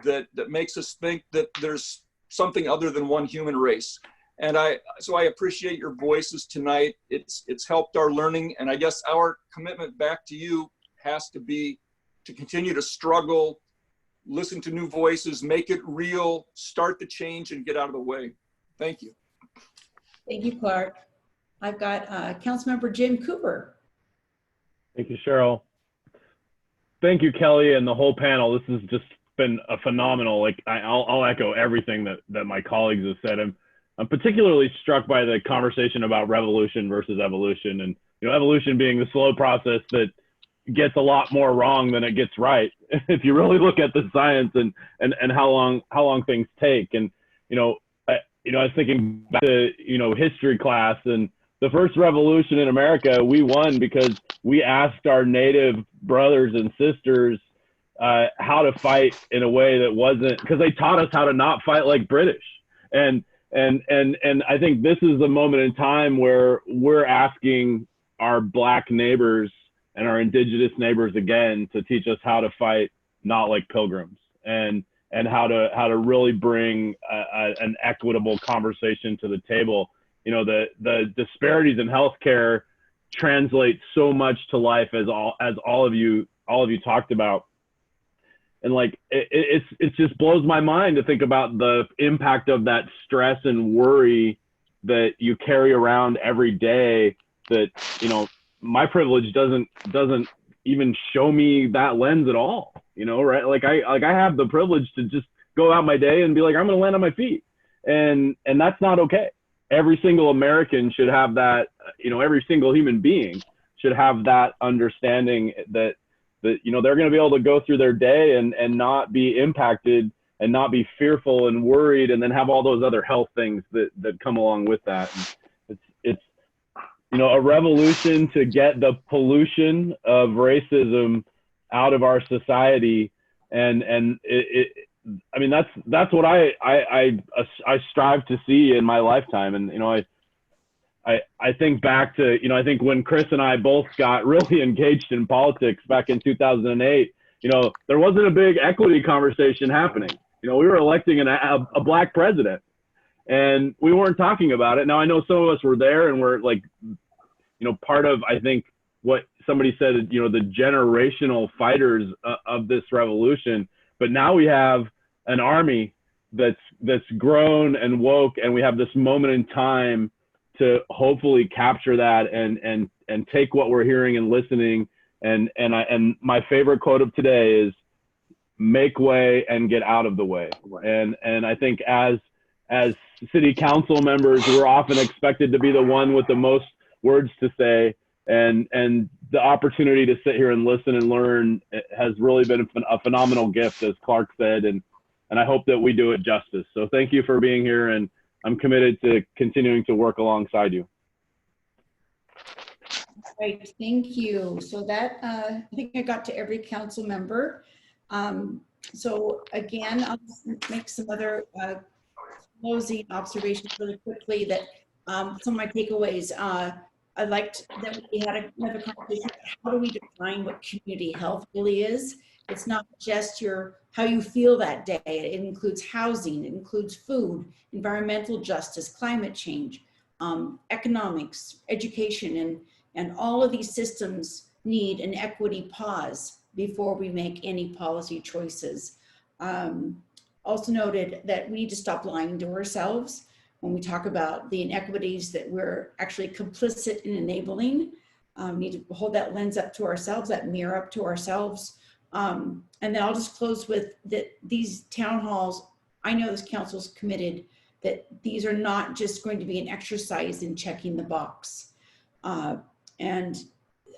that makes us think that there's something other than one human race. And so I appreciate your voices tonight. It's helped our learning, and I guess our commitment back to you has to be to continue to struggle, listen to new voices, make it real, start the change, and get out of the way. Thank you. Thank you, Clark. I've got Councilmember Jim Cooper. Thank you, Cheryl. Thank you, Kelly, and the whole panel. This has just been a phenomenal, I'll echo everything that my colleagues have said. I'm particularly struck by the conversation about revolution versus evolution, and evolution being the slow process that gets a lot more wrong than it gets right if you really look at the science and how long things take. And I was thinking back to history class, and the first revolution in America, we won because we asked our native brothers and sisters how to fight in a way that wasn't, because they taught us how to not fight like British. And I think this is the moment in time where we're asking our Black neighbors and our Indigenous neighbors again to teach us how to fight not like pilgrims, and how to really bring an equitable conversation to the table. You know, the disparities in healthcare translate so much to life, as all of you talked about. And like, it just blows my mind to think about the impact of that stress and worry that you carry around every day, that, you know, my privilege doesn't even show me that lens at all, you know, right? Like I have the privilege to just go out my day and be like, I'm going to land on my feet. And that's not okay. Every single American should have that, you know, every single human being should have that understanding that, you know, they're going to be able to go through their day and not be impacted and not be fearful and worried, and then have all those other health things that come along with that. And it's, you know, a revolution to get the pollution of racism out of our society. And I mean, that's what I strive to see in my lifetime. And, you know, I think back to, you know, I think when Chris and I both got really engaged in politics back in 2008, you know, there wasn't a big equity conversation happening. You know, we were electing a Black president, and we weren't talking about it. Now, I know some of us were there and we're like, you know, part of, I think, what somebody said, you know, the generational fighters of this revolution. But now we have an army that's grown and woke, and we have this moment in time to hopefully capture that and take what we're hearing and listening. And my favorite quote of today is, make way and get out of the way. And I think as city council members, we're often expected to be the one with the most words to say, and the opportunity to sit here and listen and learn has really been a phenomenal gift, as Clark said, and I hope that we do it justice. So thank you for being here, and I'm committed to continuing to work alongside you. Great, thank you. So that, I think I got to every council member. So again, I'll just make some other closing observations really quickly, that some of my takeaways. I liked that we had another conversation about how do we define what community health really is. It's not just how you feel that day. It includes housing, it includes food, environmental justice, climate change, economics, education, and all of these systems need an equity pause before we make any policy choices. Also noted that we need to stop lying to ourselves when we talk about the inequities that we're actually complicit in enabling. We need to hold that lens up to ourselves, that mirror up to ourselves. And then I'll just close with that these town halls, I know this council's committed that these are not just going to be an exercise in checking the box. And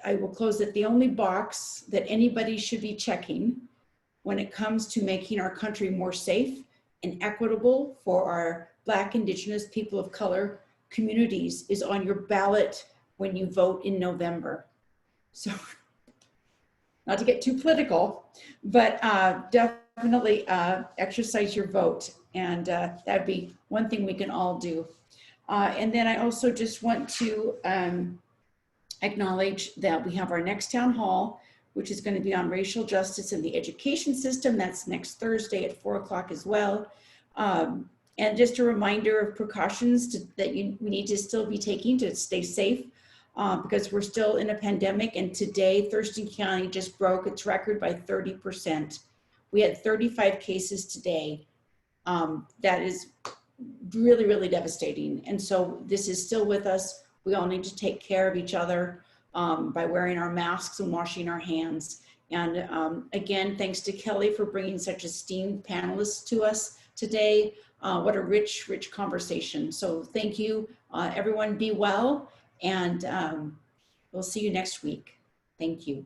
I will close that the only box that anybody should be checking when it comes to making our country more safe and equitable for our Black, Indigenous, people of color communities is on your ballot when you vote in November. So, not to get too political, but definitely exercise your vote. And that'd be one thing we can all do. And then I also just want to acknowledge that we have our next town hall, which is going to be on racial justice in the education system. That's next Thursday at 4 o'clock as well. And just a reminder of precautions that we need to still be taking to stay safe, because we're still in a pandemic. And today, Thurston County just broke its record by 30%. We had 35 cases today. That is really, really devastating. And so this is still with us. We all need to take care of each other by wearing our masks and washing our hands. And again, thanks to Kelly for bringing such esteemed panelists to us today. What a rich, rich conversation. So thank you, everyone. Be well, and we'll see you next week. Thank you.